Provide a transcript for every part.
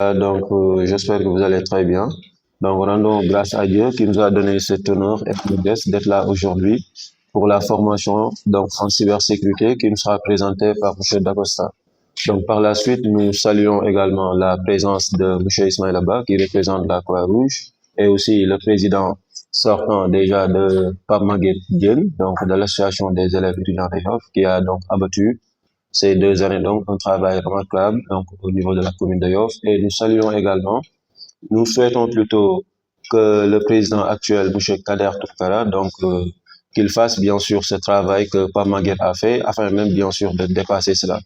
J'espère que vous allez très bien. Donc, rendons grâce à Dieu qui nous a donné cet honneur et modeste d'être là aujourd'hui pour la formation en cybersécurité qui nous sera présentée par M. Dacosta. Donc, par la suite, nous saluons également la présence de M. Ismaël Abba qui représente la Croix-Rouge et aussi le président sortant déjà de Pape Maguette Diène, donc de l'association des élèves étudiants de Yoff, qui a donc abattu ces 2 années donc un travail remarquable donc au niveau de la commune de Yoff. Et nous saluons également, nous souhaitons plutôt que le président actuel, M. Kader Toukara, qu'il fasse bien sûr ce travail que Pape Maguette a fait, afin même bien sûr de dépasser cela.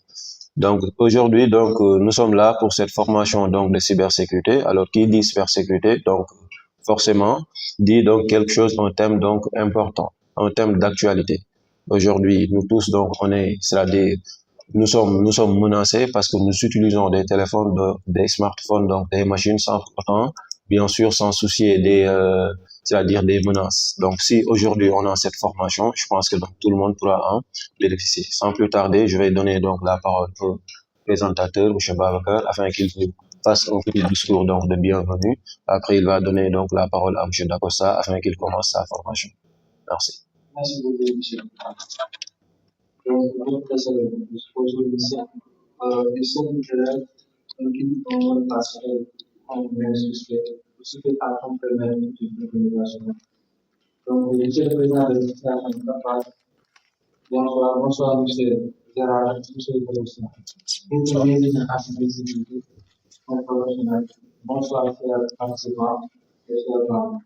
Donc aujourd'hui, nous sommes là pour cette formation donc de cybersécurité. Alors qui dit cybersécurité, donc forcément dit donc quelque chose, un thème donc important, un thème d'actualité. Aujourd'hui, nous tous donc c'est-à-dire nous sommes menacés parce que nous utilisons des téléphones, des smartphones, donc des machines sans pourtant, bien sûr, sans soucier c'est-à-dire des menaces. Donc si aujourd'hui on a cette formation, je pense que donc tout le monde pourra en bénéficier. Sans plus tarder, je vais donner donc la parole au présentateur, M. Babacar, afin qu'il vous fasse un petit discours donc de bienvenue. Après, il va donner donc la parole à M. Dacosta afin qu'il commence sa formation. Merci. Merci beaucoup, monsieur. Donc, notre précédent, aujourd'hui, ils sont élèves qui ont passé en bien suspect à complément de l'organisation. Donc, monsieur le président de l'administration, bonsoir, monsieur Gérard, monsieur le président. Vous travaillez dans la sécurité professionnelle. Bonsoir, chers participants et chers membres.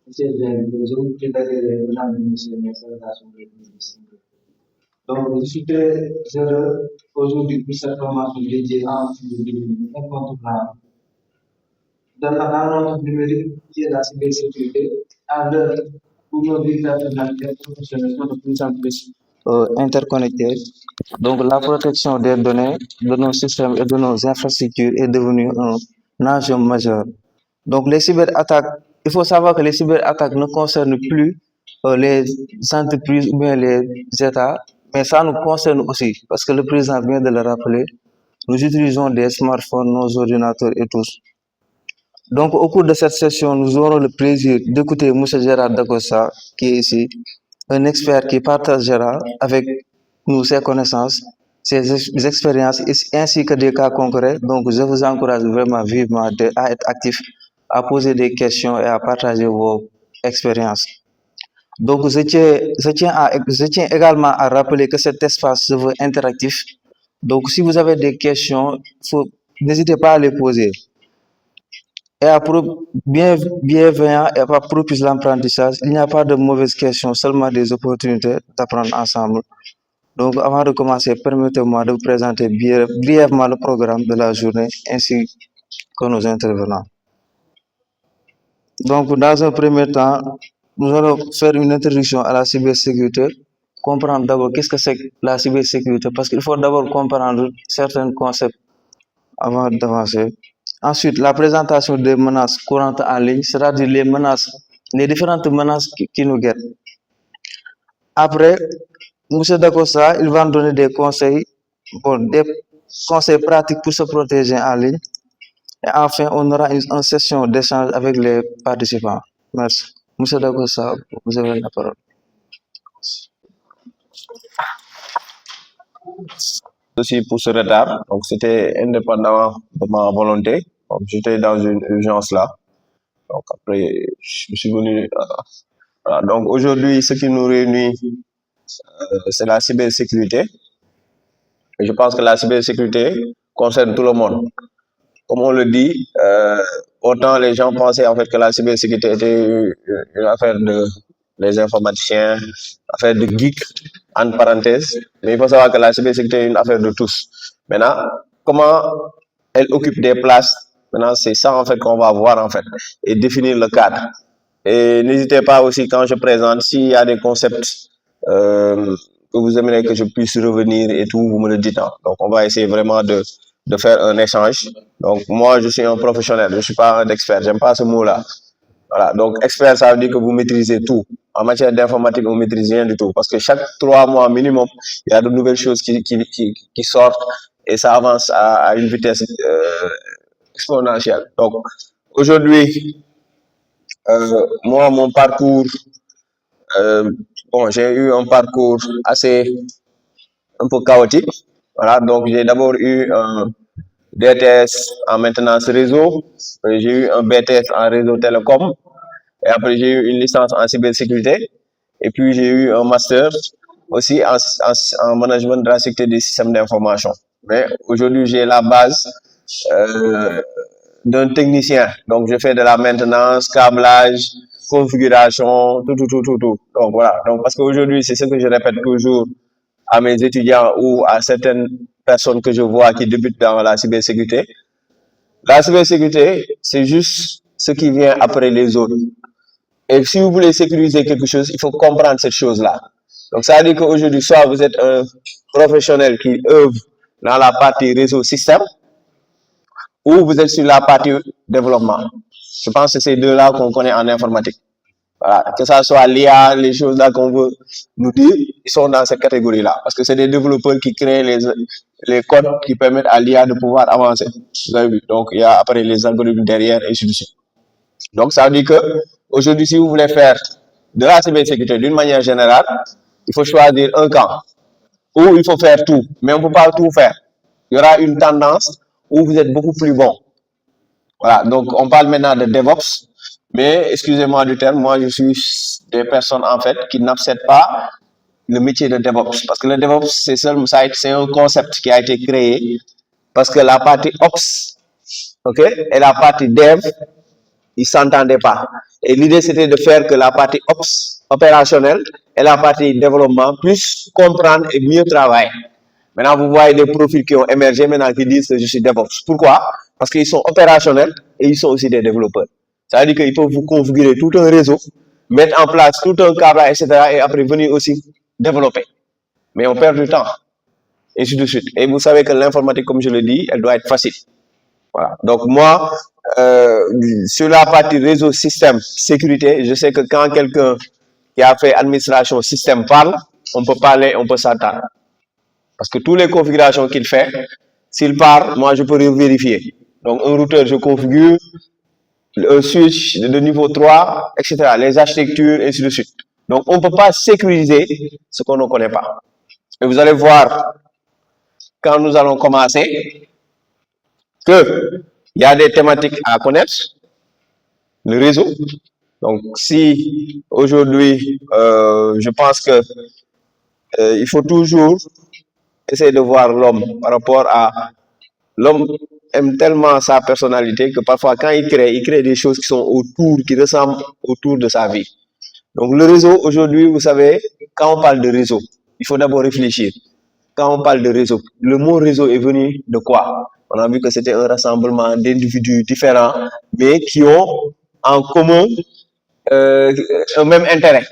Monsieur je vous présente mesdames et messieurs les salutations de l'administration. Donc, je suis très heureux aujourd'hui pour cette formation dédiée à un sujet incontournable. Dans notre numérique qui est la cybersécurité, à l'heure où nos vies personnelles et professionnelles sont de plus en plus interconnectées, donc la protection des données, de nos systèmes et de nos infrastructures est devenue un enjeu majeur. Donc, les cyberattaques, il faut savoir que les cyberattaques ne concernent plus les entreprises ou bien les États, mais ça nous concerne aussi, parce que le président vient de le rappeler, nous utilisons des smartphones, nos ordinateurs et tout. Donc, au cours de cette session, nous aurons le plaisir d'écouter M. Gérard Dagossa, qui est ici, un expert qui partagera avec nous ses connaissances, ses expériences, ainsi que des cas concrets. Donc, je vous encourage vraiment vivement à être actif, à poser des questions et à partager vos expériences. Donc, je tiens également à rappeler que cet espace se veut interactif. Donc, si vous avez des questions, n'hésitez pas à les poser. Et bienveillant et à propice l'apprentissage, il n'y a pas de mauvaises questions, seulement des opportunités d'apprendre ensemble. Donc, avant de commencer, permettez-moi de vous présenter brièvement le programme de la journée ainsi que nos intervenants. Donc, dans un premier temps, nous allons faire une introduction à la cybersécurité, comprendre d'abord qu'est-ce que c'est que la cybersécurité, parce qu'il faut d'abord comprendre certains concepts avant d'avancer. Ensuite, la présentation des menaces courantes en ligne, c'est-à-dire les différentes menaces qui nous guettent. Après, M. Dacosta, il va nous donner des conseils pratiques pour se protéger en ligne. Et enfin, on aura une session d'échange avec les participants. Merci. M. Dacosta, vous avez la parole. Aussi pour ce retard, donc c'était indépendamment de ma volonté. Donc j'étais dans une urgence là. Donc après, je suis venu. Voilà. Donc aujourd'hui, ce qui nous réunit, c'est la cybersécurité. Et je pense que la cybersécurité concerne tout le monde. Comme on le dit, autant les gens pensaient en fait que la cybersécurité était une affaire de les informaticiens, affaire de geeks, entre parenthèses. Mais il faut savoir que la cybersécurité est une affaire de tous. Maintenant, comment elle occupe des places, maintenant c'est ça en fait qu'on va voir en fait, et définir le cadre. Et n'hésitez pas aussi quand je présente, s'il y a des concepts que vous aimeriez que je puisse revenir et tout, vous me le dites. Donc on va essayer vraiment de faire un échange. Donc moi je suis un professionnel, je ne suis pas un expert, j'aime pas ce mot-là. Voilà, donc expert ça veut dire que vous maîtrisez tout. En matière d'informatique, on ne maîtrise rien du tout. Parce que chaque 3 mois minimum, il y a de nouvelles choses qui sortent et ça avance à une vitesse exponentielle. Donc, aujourd'hui, moi, mon parcours, bon, j'ai eu un parcours assez un peu chaotique. Voilà, donc j'ai d'abord eu un DTS en maintenance réseau, j'ai eu un BTS en réseau télécom, et après j'ai eu une licence en cybersécurité, et puis j'ai eu un master aussi en management de la sécurité des systèmes d'information. Mais aujourd'hui, j'ai la base euh, d'un technicien. Donc, je fais de la maintenance, câblage, configuration, tout. Donc, voilà. Donc, parce qu'aujourd'hui, c'est ce que je répète toujours à mes étudiants ou à certaines personnes que je vois qui débutent dans la cybersécurité. La cybersécurité, c'est juste ce qui vient après les autres. Et si vous voulez sécuriser quelque chose, il faut comprendre cette chose-là. Donc, ça veut dire qu'aujourd'hui, soit vous êtes un professionnel qui œuvre dans la partie réseau système, ou vous êtes sur la partie développement. Je pense que c'est deux là qu'on connaît en informatique. Voilà, que ça soit l'IA, les choses là qu'on veut nous dire, ils sont dans cette catégorie-là. Parce que c'est des développeurs qui créent les codes qui permettent à l'IA de pouvoir avancer. Vous avez vu. Donc, il y a après les algorithmes derrière, et ainsi de suite. Donc, ça veut dire que aujourd'hui, si vous voulez faire de la cybersécurité d'une manière générale, il faut choisir un camp où il faut faire tout. Mais on ne peut pas tout faire. Il y aura une tendance où vous êtes beaucoup plus bon. Voilà, donc on parle maintenant de DevOps, mais excusez-moi du terme, moi je suis des personnes en fait qui n'acceptent pas le métier de DevOps. Parce que le DevOps, c'est un concept qui a été créé parce que la partie Ops, ok, et la partie Dev, ils ne s'entendaient pas. Et l'idée, c'était de faire que la partie Ops, opérationnelle, et la partie développement puissent comprendre et mieux travailler. Maintenant, vous voyez des profils qui ont émergé maintenant qui disent que je suis DevOps. Pourquoi? Parce qu'ils sont opérationnels et ils sont aussi des développeurs. Ça veut dire qu'ils peuvent vous configurer tout un réseau, mettre en place tout un câblage, etc. et après venir aussi développer. Mais on perd du temps. Et ainsi de suite. Et vous savez que l'informatique, comme je le dis, elle doit être facile. Voilà. Donc moi, sur la partie réseau, système, sécurité, je sais que quand quelqu'un qui a fait administration système parle, on peut parler, on peut s'entendre. Parce que toutes les configurations qu'il fait, s'il part, moi je peux vérifier. Donc un routeur, je configure, un switch de niveau 3, etc. Les architectures, et ainsi de suite. Donc on ne peut pas sécuriser ce qu'on ne connaît pas. Et vous allez voir, quand nous allons commencer, qu'il y a des thématiques à connaître, le réseau. Donc si aujourd'hui, je pense que il faut toujours essayer de voir l'homme par rapport à l'homme aime tellement sa personnalité que parfois quand il crée des choses qui sont autour, qui ressemblent autour de sa vie. Donc le réseau, aujourd'hui, vous savez, quand on parle de réseau, il faut d'abord réfléchir. Quand on parle de réseau, le mot réseau est venu de quoi? On a vu que c'était un rassemblement d'individus différents, mais qui ont en commun un même intérêt.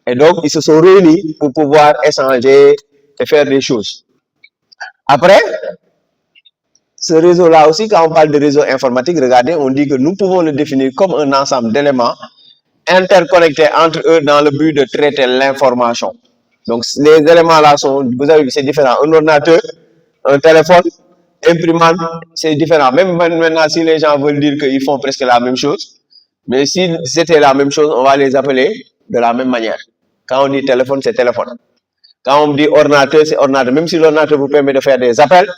Et donc, ils se sont réunis pour pouvoir échanger et faire des choses. Après, ce réseau-là aussi, quand on parle de réseau informatique, regardez, on dit que nous pouvons le définir comme un ensemble d'éléments interconnectés entre eux dans le but de traiter l'information. Donc, les éléments-là sont, vous avez vu, c'est différent. Un ordinateur, un téléphone, imprimante, c'est différent. Même maintenant, si les gens veulent dire qu'ils font presque la même chose, mais si c'était la même chose, on va les appeler de la même manière. Quand on dit téléphone, c'est téléphone. Quand on dit ordinateur, c'est ordinateur. Même si l'ordinateur vous permet de faire des appels,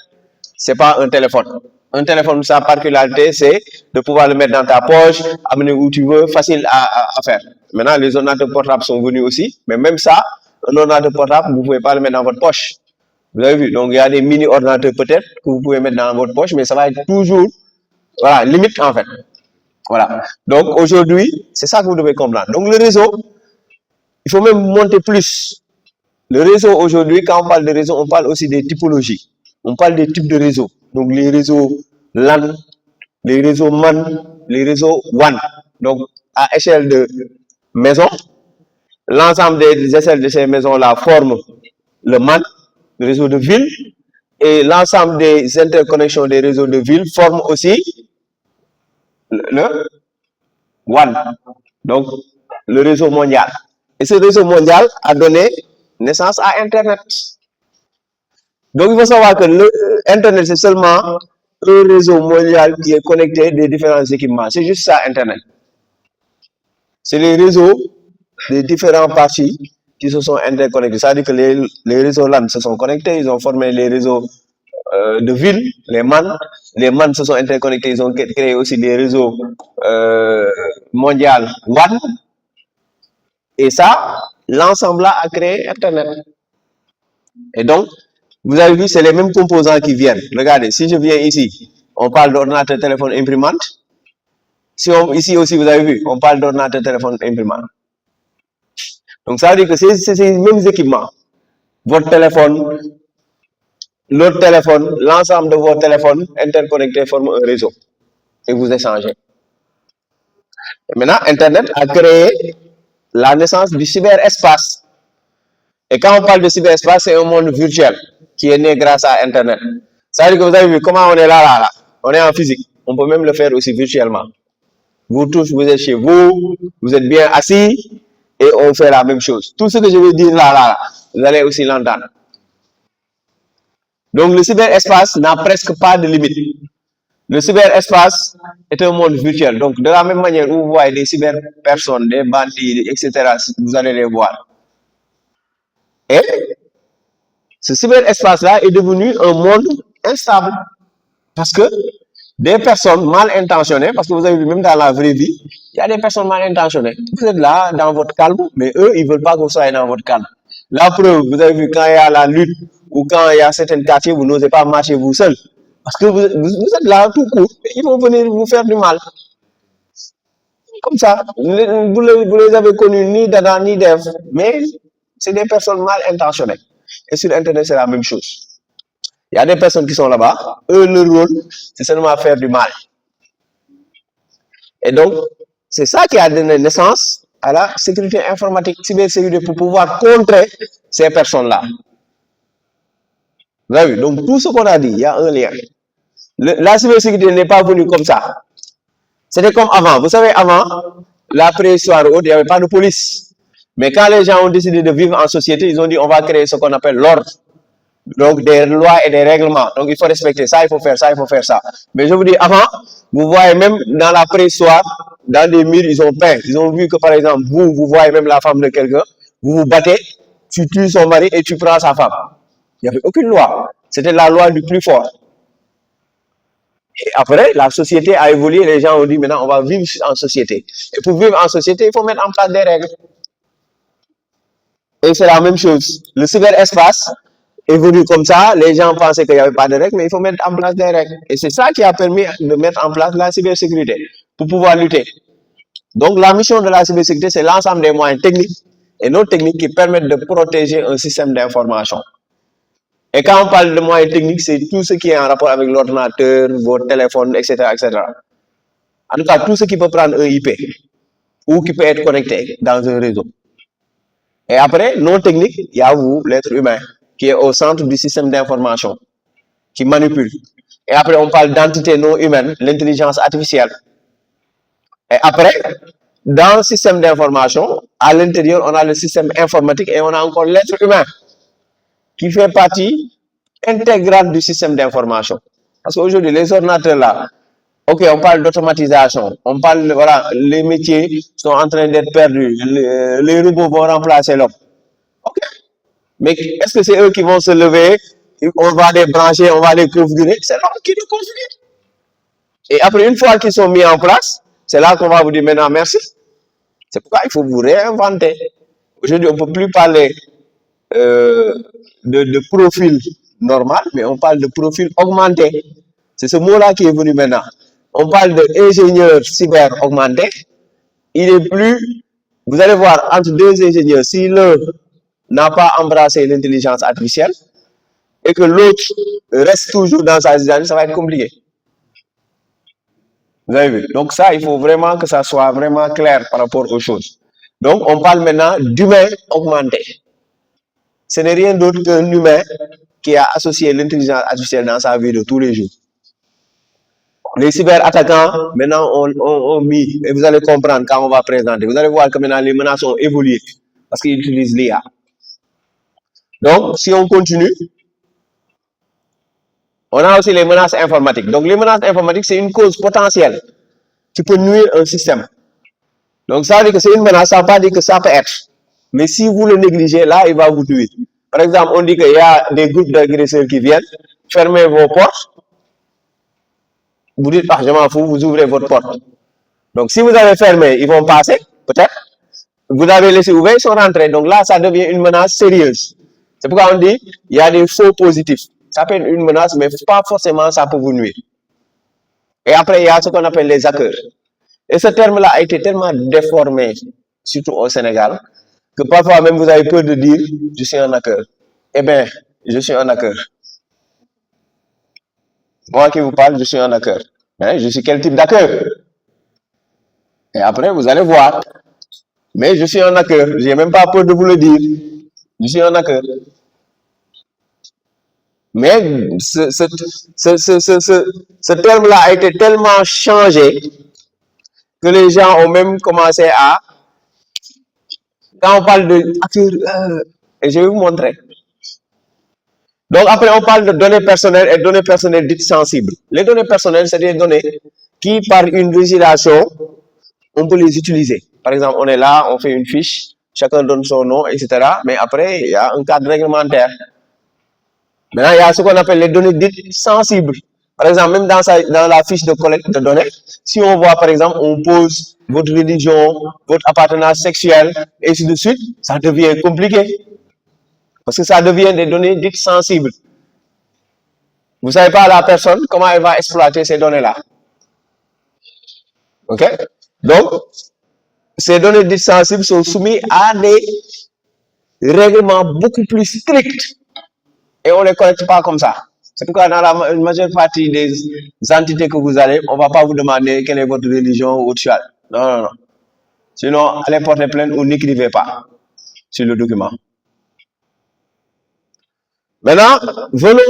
c'est pas un téléphone. Un téléphone, sa particularité, c'est de pouvoir le mettre dans ta poche, amener où tu veux, facile à faire. Maintenant, les ordinateurs portables sont venus aussi, mais même ça, un ordinateur portable, vous ne pouvez pas le mettre dans votre poche. Vous avez vu? Donc, il y a des mini-ordinateurs peut-être que vous pouvez mettre dans votre poche, mais ça va être toujours, voilà, limite en fait. Voilà. Donc, aujourd'hui, c'est ça que vous devez comprendre. Donc, le réseau, il faut même monter plus. Le réseau, aujourd'hui, quand on parle de réseau, on parle aussi des typologies. On parle des types de réseaux. Donc, les réseaux LAN, les réseaux MAN, les réseaux WAN. Donc, à échelle de maison, l'ensemble des échelles de ces maisons-là forment le MAN, le réseau de ville, et l'ensemble des interconnexions des réseaux de ville forment aussi le WAN, donc le réseau mondial. Et ce réseau mondial a donné naissance à Internet. Donc il faut savoir que Internet, c'est seulement un réseau mondial qui est connecté des différents équipements. C'est juste ça, Internet. C'est les réseaux des différentes parties qui se sont interconnectés. C'est-à-dire que les réseaux LAN se sont connectés, ils ont formé les réseaux de ville, les MAN. Les MAN se sont interconnectés, ils ont créé aussi des réseaux mondiaux WAN. Et ça, l'ensemble là a créé Internet. Et donc, vous avez vu, c'est les mêmes composants qui viennent. Regardez, si je viens ici, on parle d'ordinateur, téléphone, imprimante. Ici aussi, vous avez vu, on parle d'ordinateur, téléphone, imprimante. Donc, ça veut dire que c'est ces mêmes équipements. Votre téléphone, l'autre téléphone, l'ensemble de vos téléphones interconnectés forment un réseau. Et vous échangez. Et maintenant, Internet a créé la naissance du cyberespace. Et quand on parle de cyberespace, c'est un monde virtuel qui est né grâce à Internet. Ça veut dire que vous avez vu comment on est là. On est en physique. On peut même le faire aussi virtuellement. Vous tous, vous êtes chez vous, vous êtes bien assis et on fait la même chose. Tout ce que je vais dire là, vous allez aussi l'entendre. Donc le cyberespace n'a presque pas de limite. Le cyberespace est un monde virtuel. Donc de la même manière où vous voyez des cyberpersones, des bandits, etc., vous allez les voir. Et ce cyberespace-là est devenu un monde instable. Parce que des personnes mal intentionnées, parce que vous avez vu même dans la vraie vie, il y a des personnes mal intentionnées. Vous êtes là dans votre calme, mais eux, ils ne veulent pas que vous soyez dans votre calme. La preuve, vous avez vu quand il y a la lutte ou quand il y a certains quartiers, vous n'osez pas marcher vous seul. Parce que vous êtes là tout court, ils vont venir vous faire du mal. Comme ça, vous les avez connus ni d'Adam ni d'Ève, mais c'est des personnes mal intentionnées. Et sur Internet, c'est la même chose. Il y a des personnes qui sont là-bas, eux, leur rôle, c'est seulement faire du mal. Et donc, c'est ça qui a donné naissance à la sécurité informatique, cybersécurité, pour pouvoir contrer ces personnes-là. Vous avez vu? Donc, tout ce qu'on a dit, il y a un lien. La cybersécurité n'est pas venue comme ça. C'était comme avant. Vous savez, avant, la préhistoire, il n'y avait pas de police. Mais quand les gens ont décidé de vivre en société, ils ont dit on va créer ce qu'on appelle l'ordre. Donc, des lois et des règlements. Donc, il faut respecter ça, il faut faire ça, il faut faire ça. Mais je vous dis, avant, vous voyez même dans la préhistoire, dans des murs, ils ont peint. Ils ont vu que, par exemple, vous voyez même la femme de quelqu'un, vous vous battez, tu tues son mari et tu prends sa femme. Il n'y avait aucune loi. C'était la loi du plus fort. Et après, la société a évolué, les gens ont dit maintenant, on va vivre en société. Et pour vivre en société, il faut mettre en place des règles. Et c'est la même chose. Le cyberespace est venu comme ça, les gens pensaient qu'il n'y avait pas de règles, mais il faut mettre en place des règles. Et c'est ça qui a permis de mettre en place la cybersécurité, pour pouvoir lutter. Donc la mission de la cybersécurité, c'est l'ensemble des moyens techniques et non techniques qui permettent de protéger un système d'information. Et quand on parle de moyens techniques, c'est tout ce qui est en rapport avec l'ordinateur, votre téléphone, etc., etc. En tout cas, tout ce qui peut prendre un IP ou qui peut être connecté dans un réseau. Et après, non technique, il y a vous, l'être humain, qui est au centre du système d'information, qui manipule. Et après, on parle d'entité non humaine, l'intelligence artificielle. Et après, dans le système d'information, à l'intérieur, on a le système informatique et on a encore l'être humain, qui fait partie intégrale du système d'information. Parce qu'aujourd'hui, les ordinateurs là, ok, on parle d'automatisation, on parle, voilà, les métiers sont en train d'être perdus, les robots vont remplacer l'homme. Ok, mais est-ce que c'est eux qui vont se lever, on va les brancher, on va les configurer? C'est l'homme qui les configure. Et après, une fois qu'ils sont mis en place, c'est là qu'on va vous dire maintenant merci. C'est pourquoi il faut vous réinventer. Aujourd'hui, on ne peut plus parler de profil normal, mais on parle de profil augmenté. C'est ce mot-là qui est venu maintenant. On parle d'ingénieur cyber augmenté. Il est plus, vous allez voir, entre deux ingénieurs, si l'un n'a pas embrassé l'intelligence artificielle et que l'autre reste toujours dans sa zone, ça va être compliqué. Vous avez vu? Donc ça, il faut vraiment que ça soit vraiment clair par rapport aux choses. Donc, on parle maintenant d'humain augmenté. Ce n'est rien d'autre qu'un humain qui a associé l'intelligence artificielle dans sa vie de tous les jours. Les cyberattaquants, maintenant, ont mis, et vous allez comprendre quand on va présenter, vous allez voir que maintenant les menaces ont évolué parce qu'ils utilisent l'IA. Donc, si on continue, On a aussi les menaces informatiques. Donc, les menaces informatiques, c'est une cause potentielle qui peut nuire un système. Donc, ça veut dire que c'est une menace, ça ne veut pas dire que ça peut être. Mais si vous le négligez, là, il va vous tuer. Par exemple, on dit qu'il y a des groupes d'agresseurs qui viennent, fermez vos portes. Vous dites, je m'en fous, vous ouvrez votre porte. Donc, si vous avez fermé, ils vont passer, peut-être. Vous avez laissé ouvert, ils sont rentrés. Donc là, ça devient une menace sérieuse. C'est pourquoi on dit, il y a des faux positifs. Ça peut être une menace, mais pas forcément ça peut vous nuire. Et après, il y a ce qu'on appelle les hackers. Et ce terme-là a été tellement déformé, surtout au Sénégal, que parfois même vous avez peur de dire, je suis un hacker. Eh bien, je suis un hacker. Moi qui vous parle, je suis un hacker. Hein, je suis quel type d'hacker? Et après, vous allez voir. Mais je suis un hacker. Je n'ai même pas peur de vous le dire. Je suis un hacker. Mais ce terme-là a été tellement changé que les gens ont même commencé à... Quand on parle de hacker, et je vais vous montrer. Donc après, on parle de données personnelles et données personnelles dites sensibles. Les données personnelles, c'est des données qui, par une régulation, on peut les utiliser. Par exemple, on est là, on fait une fiche, chacun donne son nom, etc. Mais après, il y a un cadre réglementaire. Maintenant, il y a ce qu'on appelle les données dites sensibles. Par exemple, même dans la fiche de collecte de données, si on voit, par exemple, on pose votre religion, votre appartenance sexuelle, et ainsi de suite, ça devient compliqué. Parce que ça devient des données dites sensibles. Vous ne savez pas la personne, comment elle va exploiter ces données-là. OK? Donc, ces données dites sensibles sont soumises à des règlements beaucoup plus stricts. Et on ne les collecte pas comme ça. C'est pourquoi dans la majeure partie des entités que vous allez, on ne va pas vous demander quelle est votre religion ou autre chose. Non, non, non. Sinon, allez porter plainte ou n'écrivez pas sur le document. Maintenant, venons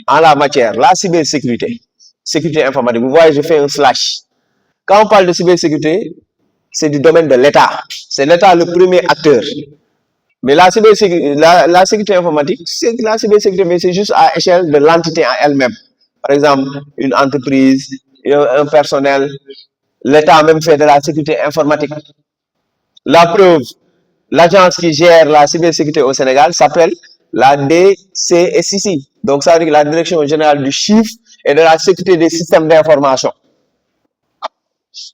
à la matière, la cybersécurité, sécurité informatique. Vous voyez, je fais un slash. Quand on parle de cybersécurité, c'est du domaine de l'État. C'est l'État le premier acteur. Mais la sécurité informatique, c'est la cybersécurité, mais c'est juste à échelle de l'entité en elle-même. Par exemple, une entreprise, un personnel, l'État même fait de la sécurité informatique. La preuve, l'agence qui gère la cybersécurité au Sénégal s'appelle la DCSIC. Donc, ça veut dire la Direction Générale du Chiffre et de la Sécurité des Systèmes d'Information.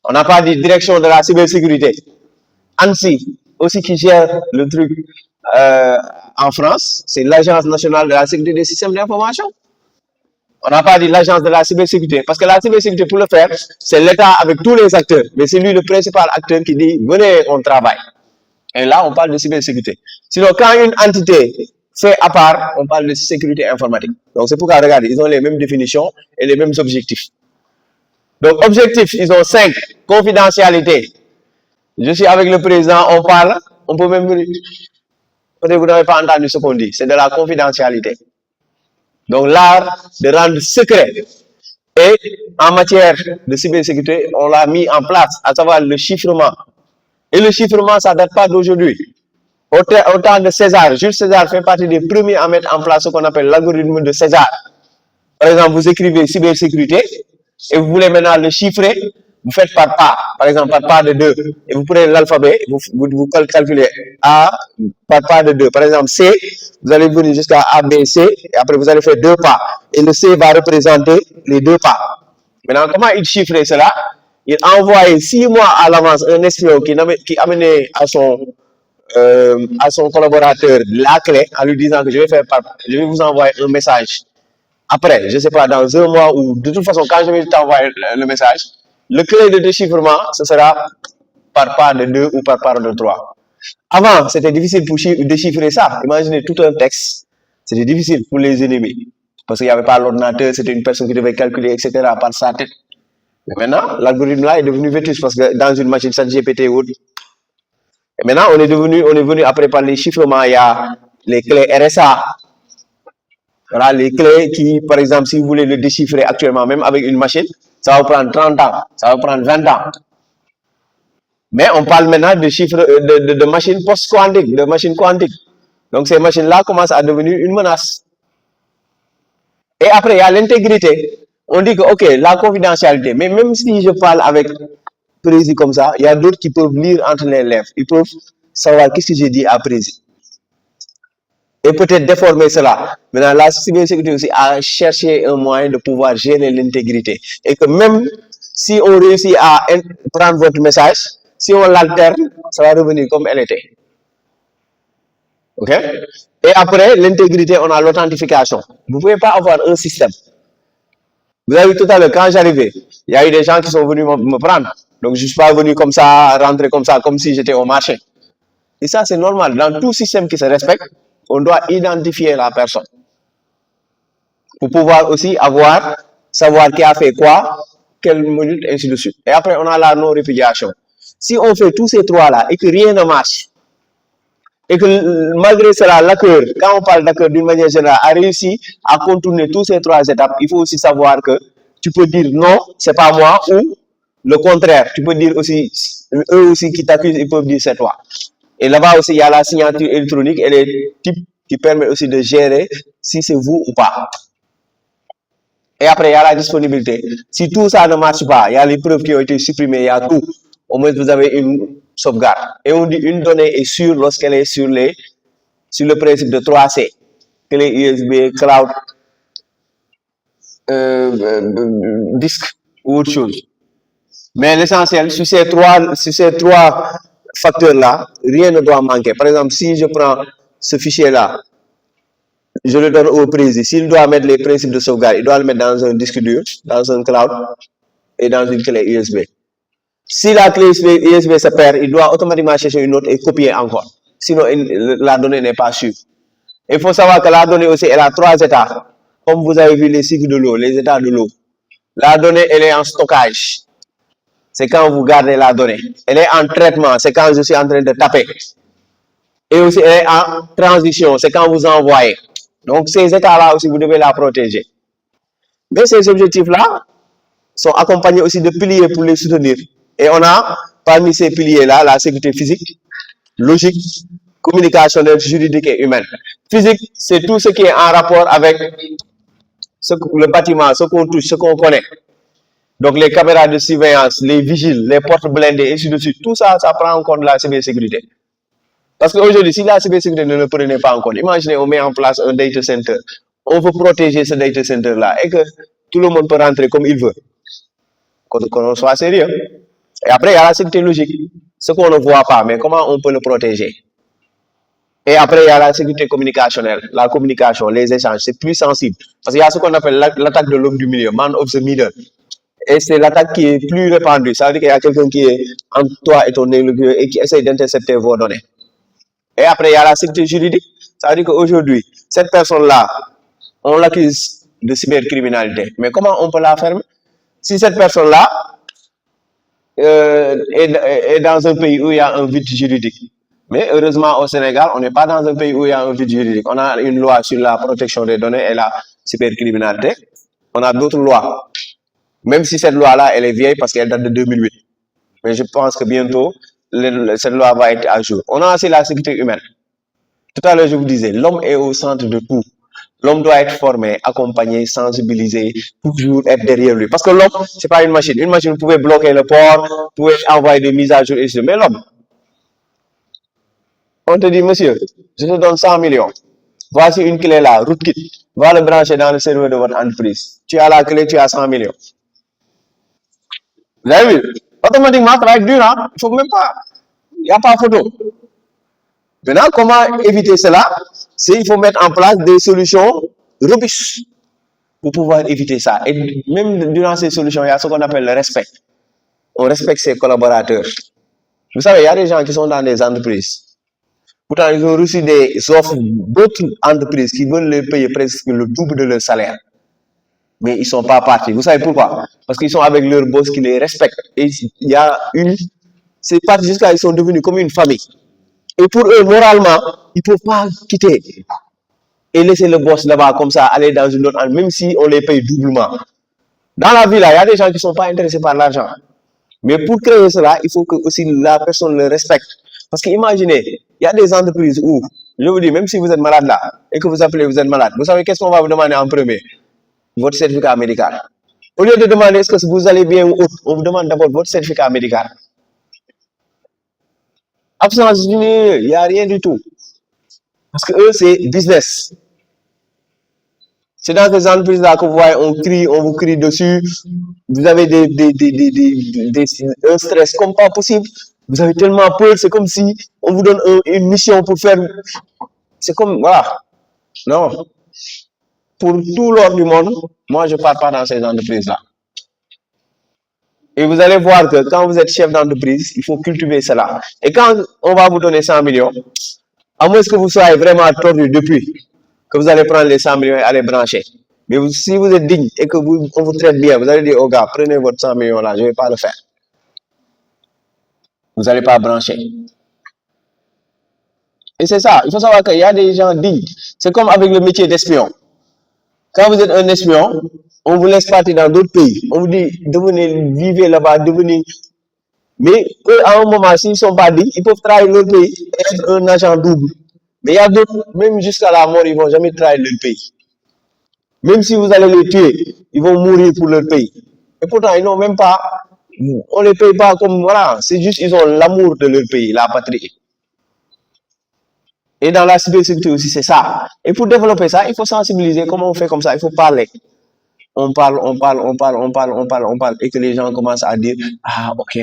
On n'a pas dit Direction de la Cybersécurité. ANSI, aussi qui gère le truc en France, c'est l'Agence nationale de la sécurité des systèmes d'information. On n'a pas dit l'Agence de la cybersécurité, parce que la cybersécurité, pour le faire, c'est l'État avec tous les acteurs. Mais c'est lui le principal acteur qui dit, venez, on travaille. Et là, on parle de cybersécurité. Sinon, quand une entité fait à part, on parle de sécurité informatique. Donc, c'est pourquoi, regardez, ils ont les mêmes définitions et les mêmes objectifs. Donc, objectifs, ils ont 5. Confidentialité. Je suis avec le président, on parle, on peut même... Peut-être vous n'avez pas entendu ce qu'on dit, c'est de la confidentialité. Donc, l'art de rendre secret. Et en matière de cybersécurité, on l'a mis en place, à savoir le chiffrement. Et le chiffrement, ça ne date pas d'aujourd'hui. Au temps de César, Jules César fait partie des premiers à mettre en place ce qu'on appelle l'algorithme de César. Par exemple, vous écrivez cybersécurité et vous voulez maintenant le chiffrer, vous faites par pas, par exemple par pas de 2, et vous prenez l'alphabet, vous calculez A par pas de 2. Par exemple, C, vous allez venir jusqu'à A, B, C, et après vous allez faire 2 pas. Et le C va représenter les 2 pas. Maintenant, comment il chiffrait cela? Il envoyait 6 mois à l'avance un espion qui amenait à son collaborateur la clé en lui disant que je vais vous envoyer un message. Après, je ne sais pas, dans un mois ou de toute façon, quand je vais t'envoyer le message, le clé de déchiffrement, ce sera par part de 2 ou par part de 3. Avant, c'était difficile pour déchiffrer ça. Imaginez tout un texte. C'était difficile pour les ennemis. Parce qu'il n'y avait pas l'ordinateur, c'était une personne qui devait calculer, etc. par sa tête. Mais maintenant, l'algorithme là est devenu vétus parce que dans une machine ChatGPT ou autre. Et maintenant, on est venu après par les chiffrements, il y a les clés RSA. Voilà, les clés qui, par exemple, si vous voulez le déchiffrer actuellement, même avec une machine, ça va prendre 30 ans, ça va prendre 20 ans. Mais on parle maintenant de chiffres, de machines post-quantiques, de machines quantiques. Donc ces machines-là commencent à devenir une menace. Et après, il y a l'intégrité. On dit que, ok, la confidentialité. Mais même si je parle avec Prési comme ça, il y a d'autres qui peuvent lire entre les lèvres. Ils peuvent savoir qu'est-ce que j'ai dit à Prési. Et peut-être déformer cela. Maintenant, la cybersécurité aussi a cherché un moyen de pouvoir gérer l'intégrité. Et que même si on réussit à prendre votre message, si on l'alterne, ça va revenir comme elle était. OK? Et après, l'intégrité, on a l'authentification. Vous ne pouvez pas avoir un système. Vous avez vu tout à l'heure, quand j'arrivais, il y a eu des gens qui sont venus me prendre. Donc, je ne suis pas venu comme ça, rentrer comme ça, comme si j'étais au marché. Et ça, c'est normal. Dans tout système qui se respecte, on doit identifier la personne. Pour pouvoir aussi savoir qui a fait quoi, quelle minute, ainsi de suite. Et après, on a la non-répudiation. Si on fait tous ces trois-là et que rien ne marche, et que malgré cela, l'accueil, quand on parle d'accueil d'une manière générale, a réussi à contourner toutes ces trois étapes, il faut aussi savoir que tu peux dire non, c'est pas moi, ou le contraire. Tu peux dire aussi, eux aussi qui t'accusent, ils peuvent dire c'est toi. Et là-bas aussi, il y a la signature électronique et les types qui permettent aussi de gérer si c'est vous ou pas. Et après, il y a la disponibilité. Si tout ça ne marche pas, il y a les preuves qui ont été supprimées, il y a tout. Au moins, vous avez une sauvegarde. Et on dit une donnée est sûre lorsqu'elle est sur le principe de 3C. Clé USB, cloud, disque ou autre chose. Mais l'essentiel, sur ces trois facteurs-là, rien ne doit manquer. Par exemple, si je prends ce fichier-là, je le donne au président. S'il doit mettre les principes de sauvegarde, il doit le mettre dans un disque dur, dans un cloud et dans une clé USB. Si la clé USB se perd, il doit automatiquement chercher une autre et copier encore. Sinon, la donnée n'est pas sûre. Il faut savoir que la donnée aussi, elle a trois états. Comme vous avez vu les cycles de l'eau, les états de l'eau. La donnée, elle est en stockage. C'est quand vous gardez la donnée. Elle est en traitement. C'est quand je suis en train de taper. Et aussi, elle est en transition. C'est quand vous envoyez. Donc, ces états-là aussi, vous devez la protéger. Mais ces objectifs-là sont accompagnés aussi de piliers pour les soutenir. Et on a, parmi ces piliers-là, la sécurité physique, logique, communicationnelle, juridique et humaine. Physique, c'est tout ce qui est en rapport avec le bâtiment, ce qu'on touche, ce qu'on connaît. Donc, les caméras de surveillance, les vigiles, les portes blindées, et ainsi de suite. Tout ça, ça prend en compte la cybersécurité. Parce qu'aujourd'hui, si la cybersécurité ne le prenait pas en compte, imaginez, on met en place un data center. On veut protéger ce data center-là et que tout le monde peut rentrer comme il veut. Qu'on soit sérieux. Et après, il y a la sécurité logique. Ce qu'on ne voit pas, mais comment on peut le protéger. Et après, il y a la sécurité communicationnelle, la communication, les échanges. C'est plus sensible. Parce qu'il y a ce qu'on appelle l'attaque de l'homme du milieu, man of the middle. Et c'est l'attaque qui est plus répandue. Ça veut dire qu'il y a quelqu'un qui est entre toi et ton interlocuteur et qui essaie d'intercepter vos données. Et après, il y a la sécurité juridique. Ça veut dire qu'aujourd'hui, cette personne-là, on l'accuse de cybercriminalité. Mais comment on peut la fermer? Si cette personne-là est dans un pays où il y a un vide juridique. Mais heureusement, au Sénégal, on n'est pas dans un pays où il y a un vide juridique. On a une loi sur la protection des données et la cybercriminalité. On a d'autres lois. Même si cette loi-là, elle est vieille parce qu'elle date de 2008. Mais je pense que bientôt, cette loi va être à jour. On a aussi la sécurité humaine. Tout à l'heure, je vous disais, l'homme est au centre de tout. L'homme doit être formé, accompagné, sensibilisé, toujours être derrière lui. Parce que l'homme, ce n'est pas une machine. Une machine, vous pouvez bloquer le port, vous pouvez envoyer des mises à jour, etc. Mais l'homme, on te dit, monsieur, je te donne 100 millions. Voici une clé là, rootkit. Va le brancher dans le serveur de votre entreprise. Tu as la clé, tu as 100 millions. Vous avez vu? Automatiquement, ça va être dur. Hein? Il ne faut même pas. Il n'y a pas photo. Maintenant, comment éviter cela? C'est il faut mettre en place des solutions robustes pour pouvoir éviter ça. Et même durant ces solutions, il y a ce qu'on appelle le respect. On respecte ses collaborateurs. Vous savez, il y a des gens qui sont dans des entreprises. Pourtant, ils ont reçu des offres d'autres entreprises qui veulent les payer presque le double de leur salaire. Mais ils ne sont pas partis. Vous savez pourquoi? Parce qu'ils sont avec leur boss qui les respectent. Et il y a c'est parti jusqu'à ils sont devenus comme une famille. Et pour eux, moralement, ils ne peuvent pas quitter et laisser le boss là-bas comme ça, aller dans une autre, même si on les paye doublement. Dans la vie, là, il y a des gens qui ne sont pas intéressés par l'argent. Mais pour créer cela, il faut que aussi la personne le respecte. Parce qu'imaginez, il y a des entreprises où, je vous dis, même si vous êtes malade là, et que vous appelez, vous êtes malade, vous savez qu'est-ce qu'on va vous demander en premier? votre certificat médical. Au lieu de demander est-ce que vous allez bien ou autre, on vous demande d'abord votre certificat médical. Absence, il n'y a rien du tout. Parce que eux, c'est business. C'est dans ces entreprises-là que vous voyez, on vous crie dessus. Vous avez un stress comme pas possible. Vous avez tellement peur, c'est comme si on vous donne une mission pour faire. C'est comme, voilà. Non. Pour tout l'ordre du monde, moi, je ne pars pas dans ces entreprises-là. Et vous allez voir que quand vous êtes chef d'entreprise, il faut cultiver cela. Et quand on va vous donner 100 millions, à moins que vous soyez vraiment tordu depuis, que vous allez prendre les 100 millions et aller brancher. Mais si vous êtes digne et que on vous traite bien, vous allez dire au gars, prenez votre 100 millions là, je ne vais pas le faire. Vous n'allez pas brancher. Et c'est ça, il faut savoir qu'il y a des gens dignes. C'est comme avec le métier d'espion. Quand vous êtes un espion, on vous laisse partir dans d'autres pays. On vous dit, devenez, vivez là-bas, devenez. Mais eux, à un moment, s'ils ne sont pas dignes, ils peuvent trahir leur pays et être un agent double. Mais il y a d'autres, même jusqu'à la mort, ils ne vont jamais trahir leur pays. Même si vous allez les tuer, ils vont mourir pour leur pays. Et pourtant, ils n'ont même pas, on ne les paye pas comme, voilà, c'est juste, ils ont l'amour de leur pays, la patrie. Et dans la cybersécurité aussi, c'est ça. Et pour développer ça, il faut sensibiliser. Comment on fait comme ça? Il faut parler. On parle. Et que les gens commencent à dire, ah, ok.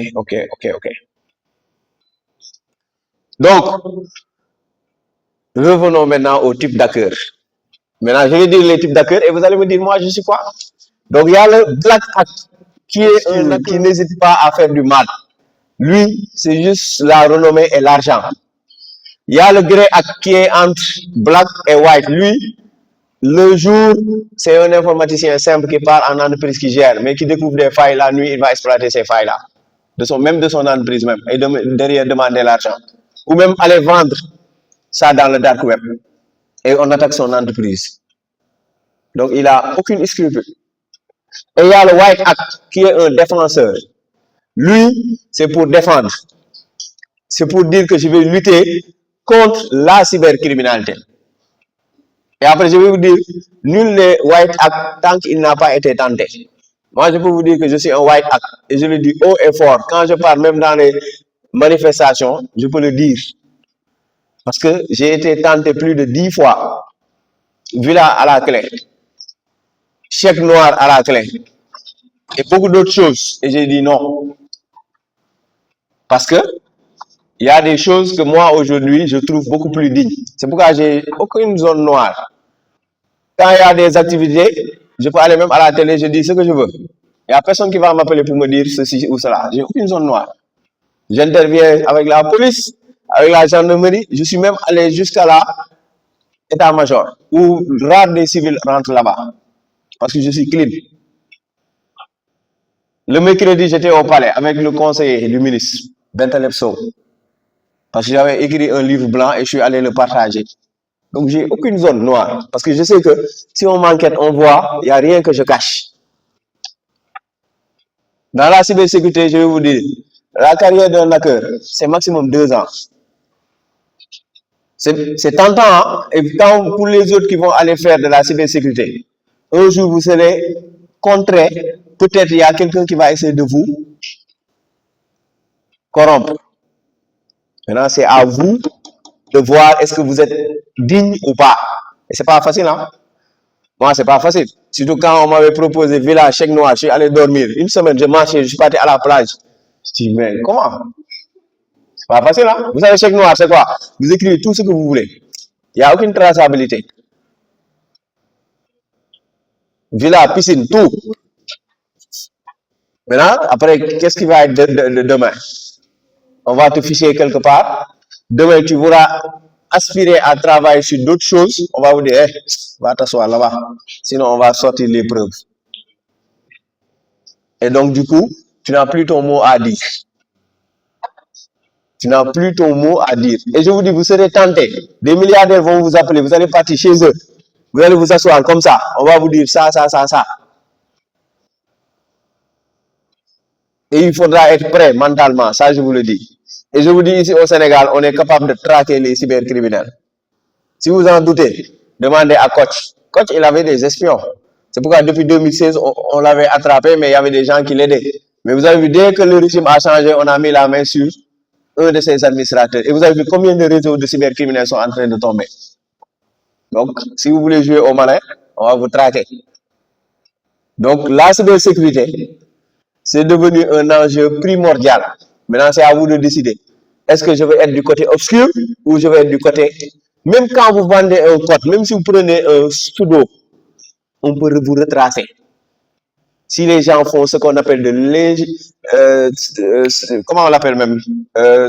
Donc, revenons maintenant au type d'accueil. Maintenant, je vais dire les types d'accueil et vous allez me dire, moi, je suis quoi? Donc, il y a le Black Hat qui est un acteur qui n'hésite pas à faire du mal. Lui, c'est juste la renommée et l'argent. Il y a le Grey Hat qui est entre Black et White. Lui, le jour, c'est un informaticien simple qui part en entreprise qui gère, mais qui découvre des failles la nuit, il va exploiter ces failles-là. Même de son entreprise même, et derrière demander l'argent. Ou même aller vendre ça dans le dark web. Et on attaque son entreprise. Donc, il n'a aucune scrupule. Et il y a le White Hat qui est un défenseur. Lui, c'est pour défendre. C'est pour dire que je vais lutter contre la cybercriminalité. Et après, je vais vous dire, nul n'est White Hat tant qu'il n'a pas été tenté. Moi, je peux vous dire que je suis un White Hat. Et je le dis haut et fort. Quand je parle même dans les manifestations, je peux le dire. Parce que j'ai été tenté plus de 10 fois. Villa à la clé. Chèque noir à la clé. Et beaucoup d'autres choses. Et j'ai dit non. Parce que il y a des choses que moi, aujourd'hui, je trouve beaucoup plus dignes. C'est pourquoi j'ai aucune zone noire. Quand il y a des activités, je peux aller même à la télé, je dis ce que je veux. Il n'y a personne qui va m'appeler pour me dire ceci ou cela. J'ai aucune zone noire. J'interviens avec la police, avec la gendarmerie. Je suis même allé jusqu'à l'état-major, où rare des civils rentrent là-bas. Parce que je suis clean. Le mercredi, j'étais au palais avec le conseiller du ministre, Bentaleb Sow. Parce que j'avais écrit un livre blanc et je suis allé le partager. Donc, j'ai aucune zone noire. Parce que je sais que si on m'enquête, on voit, il n'y a rien que je cache. Dans la cybersécurité, je vais vous dire, la carrière d'un hacker, c'est maximum 2 ans. C'est tentant, hein? Et quand pour les autres qui vont aller faire de la cybersécurité, un jour vous serez contraint, peut-être il y a quelqu'un qui va essayer de vous corrompre. Maintenant, c'est à vous de voir est-ce que vous êtes digne ou pas. Et c'est pas facile, hein? Moi, c'est pas facile. Surtout quand on m'avait proposé villa, chèque noir, je suis allé dormir. Une semaine, je marchais, je suis parti à la plage. Je dis, mais comment? C'est pas facile, hein? Vous savez, chèque noir, c'est quoi? Vous écrivez tout ce que vous voulez. Il n'y a aucune traçabilité. Villa, piscine, tout. Maintenant, après, qu'est-ce qui va être de demain? On va te ficher quelque part. Demain, tu voudras aspirer à travailler sur d'autres choses. On va vous dire, hey, va t'asseoir là-bas. Sinon, on va sortir les preuves. Et donc, du coup, tu n'as plus ton mot à dire. Tu n'as plus ton mot à dire. Et je vous dis, vous serez tenté. Des milliardaires vont vous appeler. Vous allez partir chez eux. Vous allez vous asseoir comme ça. On va vous dire ça. Et il faudra être prêt mentalement. Ça, je vous le dis. Et je vous dis, ici au Sénégal, on est capable de traquer les cybercriminels. Si vous en doutez, demandez à Coach. Coach, il avait des espions. C'est pourquoi depuis 2016, on l'avait attrapé, mais il y avait des gens qui l'aidaient. Mais vous avez vu, dès que le régime a changé, on a mis la main sur un de ses administrateurs. Et vous avez vu combien de réseaux de cybercriminels sont en train de tomber. Donc, si vous voulez jouer au malin, on va vous traquer. Donc, la cybersécurité, c'est devenu un enjeu primordial. Maintenant, c'est à vous de décider. Est-ce que je vais être du côté obscur ou je vais être du côté... Même quand vous vendez un code, même si vous prenez un pseudo, on peut vous retracer. Si les gens font ce qu'on appelle comment on l'appelle même,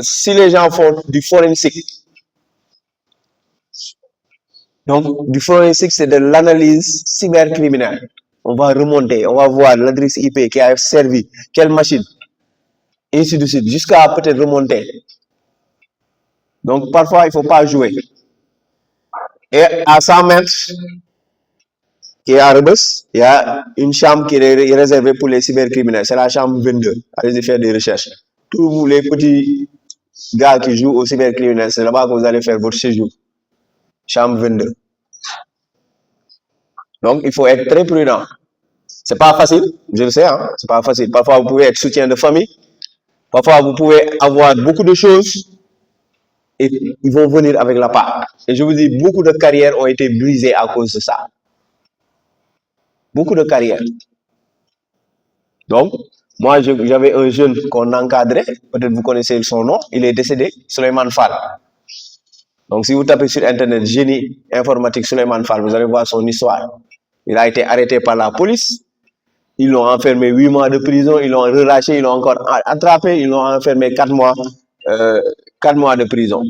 si les gens font du forensic. Donc, du forensic, c'est de l'analyse cybercriminelle. On va remonter, on va voir l'adresse IP qui a servi, quelle machine, et ainsi de suite, jusqu'à peut-être remonter. Donc, parfois, il ne faut pas jouer. Et à 100 mètres, qui est à Rebus, il y a une chambre qui est réservée pour les cybercriminels. C'est la chambre 22. Allez-y faire des recherches. Tous les petits gars qui jouent au cybercriminel, c'est là-bas que vous allez faire votre séjour. Chambre 22. Donc, il faut être très prudent. C'est pas facile, je le sais, hein? C'est pas facile. Parfois, vous pouvez être soutien de famille. Parfois, vous pouvez avoir beaucoup de choses et ils vont venir avec la part. Et je vous dis, beaucoup de carrières ont été brisées à cause de ça. Beaucoup de carrières. Donc, moi, j'avais un jeune qu'on encadrait, peut-être vous connaissez son nom, il est décédé, Souleymane Fall. Donc, si vous tapez sur Internet génie informatique Souleymane Fall, vous allez voir son histoire. Il a été arrêté par la police, ils l'ont enfermé 8 mois de prison, ils l'ont relâché, ils l'ont encore attrapé, ils l'ont enfermé 4 mois de prison.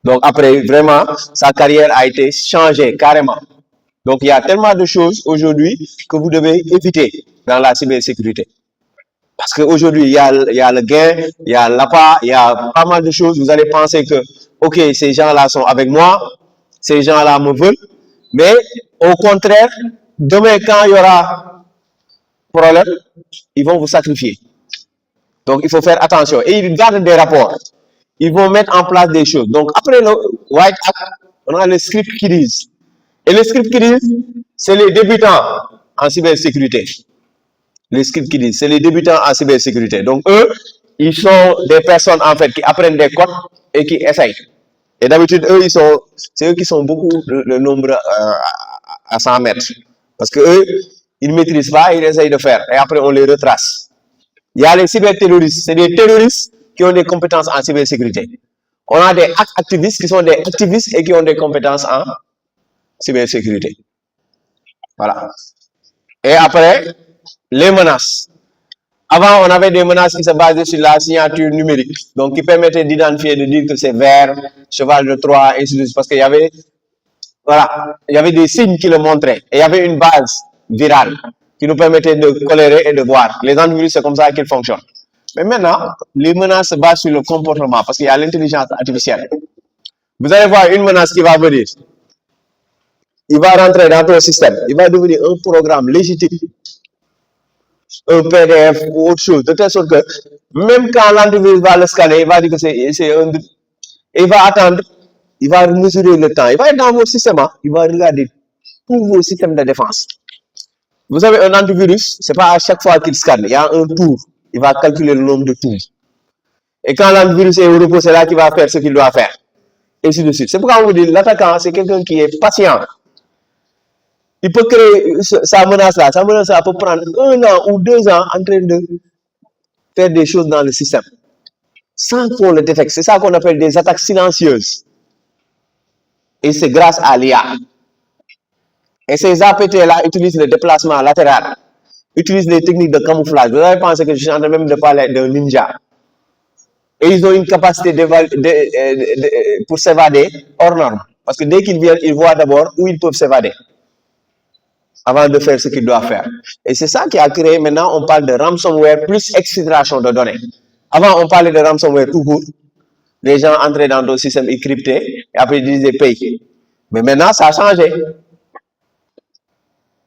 Donc, après, vraiment, sa carrière a été changée carrément. Donc, il y a tellement de choses aujourd'hui que vous devez éviter dans la cybersécurité. Parce qu'aujourd'hui, il y a le gain, il y a l'appât, il y a pas mal de choses. Vous allez penser que, OK, ces gens-là sont avec moi, ces gens-là me veulent. Mais au contraire, demain, quand il y aura problème, ils vont vous sacrifier. Donc, il faut faire attention. Et ils gardent des rapports. Ils vont mettre en place des choses. Donc, après le White Act, on a le script qui disent. Et les scripts qui disent, c'est les débutants en cybersécurité. Les scripts qui disent, c'est les débutants en cybersécurité. Donc, eux, ils sont des personnes, en fait, qui apprennent des codes et qui essayent. Et d'habitude, eux, c'est eux qui sont beaucoup le nombre à 100 mètres. Parce que eux, ils ne maîtrisent pas, ils essayent de faire. Et après, on les retrace. Il y a les cyberterroristes. C'est des terroristes qui ont des compétences en cybersécurité. On a des activistes qui sont des activistes et qui ont des compétences en cybersécurité. Voilà. Et après, les menaces. Avant, on avait des menaces qui se basaient sur la signature numérique, donc qui permettaient d'identifier, de dire que c'est vert, cheval de Troie, ainsi de suite, parce qu'il y avait, voilà, il y avait des signes qui le montraient. Et il y avait une base virale qui nous permettait de colérer et de voir. Les antivirus, c'est comme ça qu'ils fonctionnent. Mais maintenant, les menaces se basent sur le comportement, parce qu'il y a l'intelligence artificielle. Vous allez voir une menace qui va venir. Il va rentrer dans ton système. Il va devenir un programme légitime, un PDF ou autre chose, de telle sorte que même quand l'antivirus va le scanner, il va dire que c'est un... Il va attendre, il va mesurer le temps. Il va être dans vos systèmes, il va regarder tous vos systèmes de défense. Vous avez un antivirus, ce n'est pas à chaque fois qu'il scanne, il y a un tour. Il va calculer le nombre de tours. Et quand l'antivirus est au repos, c'est là qu'il va faire ce qu'il doit faire. Et ainsi de suite. C'est pourquoi on vous dit l'attaquant, c'est quelqu'un qui est patient. Il peut créer sa menace-là. Sa menace-là peut prendre 1 an ou 2 ans en train de faire des choses dans le système. Sans qu'on le détecte. C'est ça qu'on appelle des attaques silencieuses. Et c'est grâce à l'IA. Et ces APT-là utilisent le déplacement latéral. Utilisent les techniques de camouflage. Vous avez pensé que je suis en train même de parler d'un ninja. Et ils ont une capacité pour s'évader hors norme. Parce que dès qu'ils viennent, ils voient d'abord où ils peuvent s'évader avant de faire ce qu'ils doivent faire. Et c'est ça qui a créé, maintenant, on parle de ransomware plus exfiltration de données. Avant, on parlait de ransomware tout court. Les gens entraient dans nos systèmes encryptés et après ils disaient paye. Mais maintenant, ça a changé.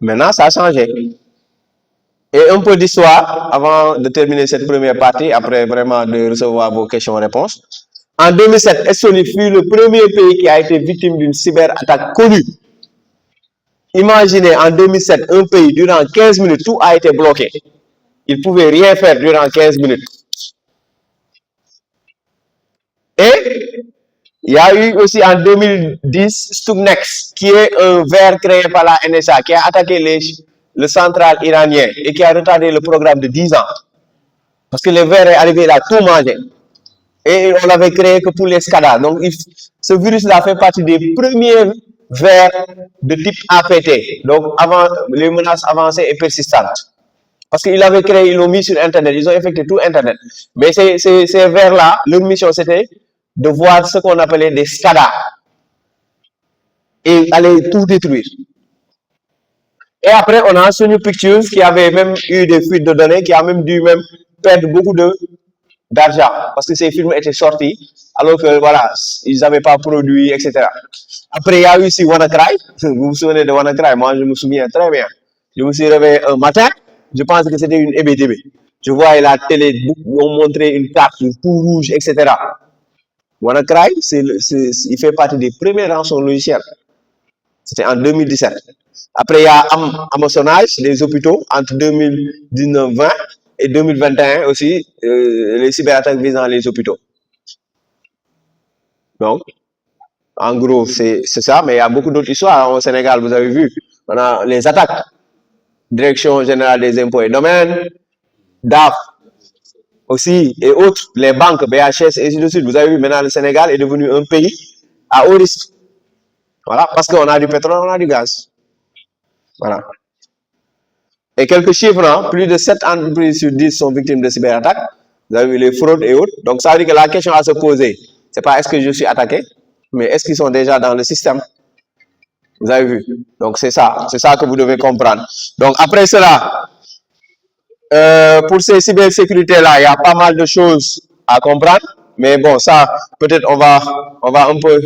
Maintenant, ça a changé. Et un peu d'histoire, avant de terminer cette première partie, après vraiment de recevoir vos questions-réponses. En 2007, Estonie fut le premier pays qui a été victime d'une cyberattaque connue. Imaginez en 2007, un pays, durant 15 minutes, tout a été bloqué. Il ne pouvait rien faire durant 15 minutes. Et il y a eu aussi en 2010 Stugnex, qui est un ver créé par la NSA, qui a attaqué le central iranien et qui a retardé le programme de 10 ans. Parce que le ver est arrivé là, tout mangé. Et on l'avait créé que pour les SCADA. Donc, ce virus-là fait partie des premiers vers de type APT. Donc, avant les menaces avancées et persistantes. Parce qu'ils l'avaient créé, ils l'ont mis sur Internet, ils ont infecté tout Internet. Mais ces vers-là, leur mission, c'était de voir ce qu'on appelait des SCADA et aller tout détruire. Et après, on a Sony Pictures qui avait même eu des fuites de données, qui a même dû même perdre beaucoup d'argent parce que ces films étaient sortis alors que voilà, ils n'avaient pas produit, etc. Après, il y a eu aussi WannaCry. Vous vous souvenez de WannaCry? Moi, je me souviens très bien. Je me suis réveillé un matin, je pense que c'était une EBTV. Je voyais la télé, on montrait une carte tout rouge, etc. WannaCry, il fait partie des premiers rançons logiciels. C'était en 2017. Après, il y a Amazonage, les hôpitaux, entre 2019-20 et 2021 aussi, les cyberattaques visant les hôpitaux. Donc, en gros, c'est ça, mais il y a beaucoup d'autres histoires au Sénégal, vous avez vu. On a les attaques, Direction générale des impôts et domaines, DAF aussi, et autres, les banques, BHS, et ainsi de suite. Vous avez vu, maintenant, le Sénégal est devenu un pays à haut risque. Voilà, parce qu'on a du pétrole, on a du gaz. Voilà. Et quelques chiffres, hein, plus de 7 entreprises sur 10 sont victimes de cyberattaques. Vous avez vu les fraudes et autres. Donc, ça veut dire que la question à se poser, c'est pas est-ce que je suis attaqué, mais est-ce qu'ils sont déjà dans le système? Vous avez vu? Donc, c'est ça que vous devez comprendre. Donc, après cela, pour ces cybersécurités-là, il y a pas mal de choses à comprendre. Mais bon, ça, peut-être on va un peu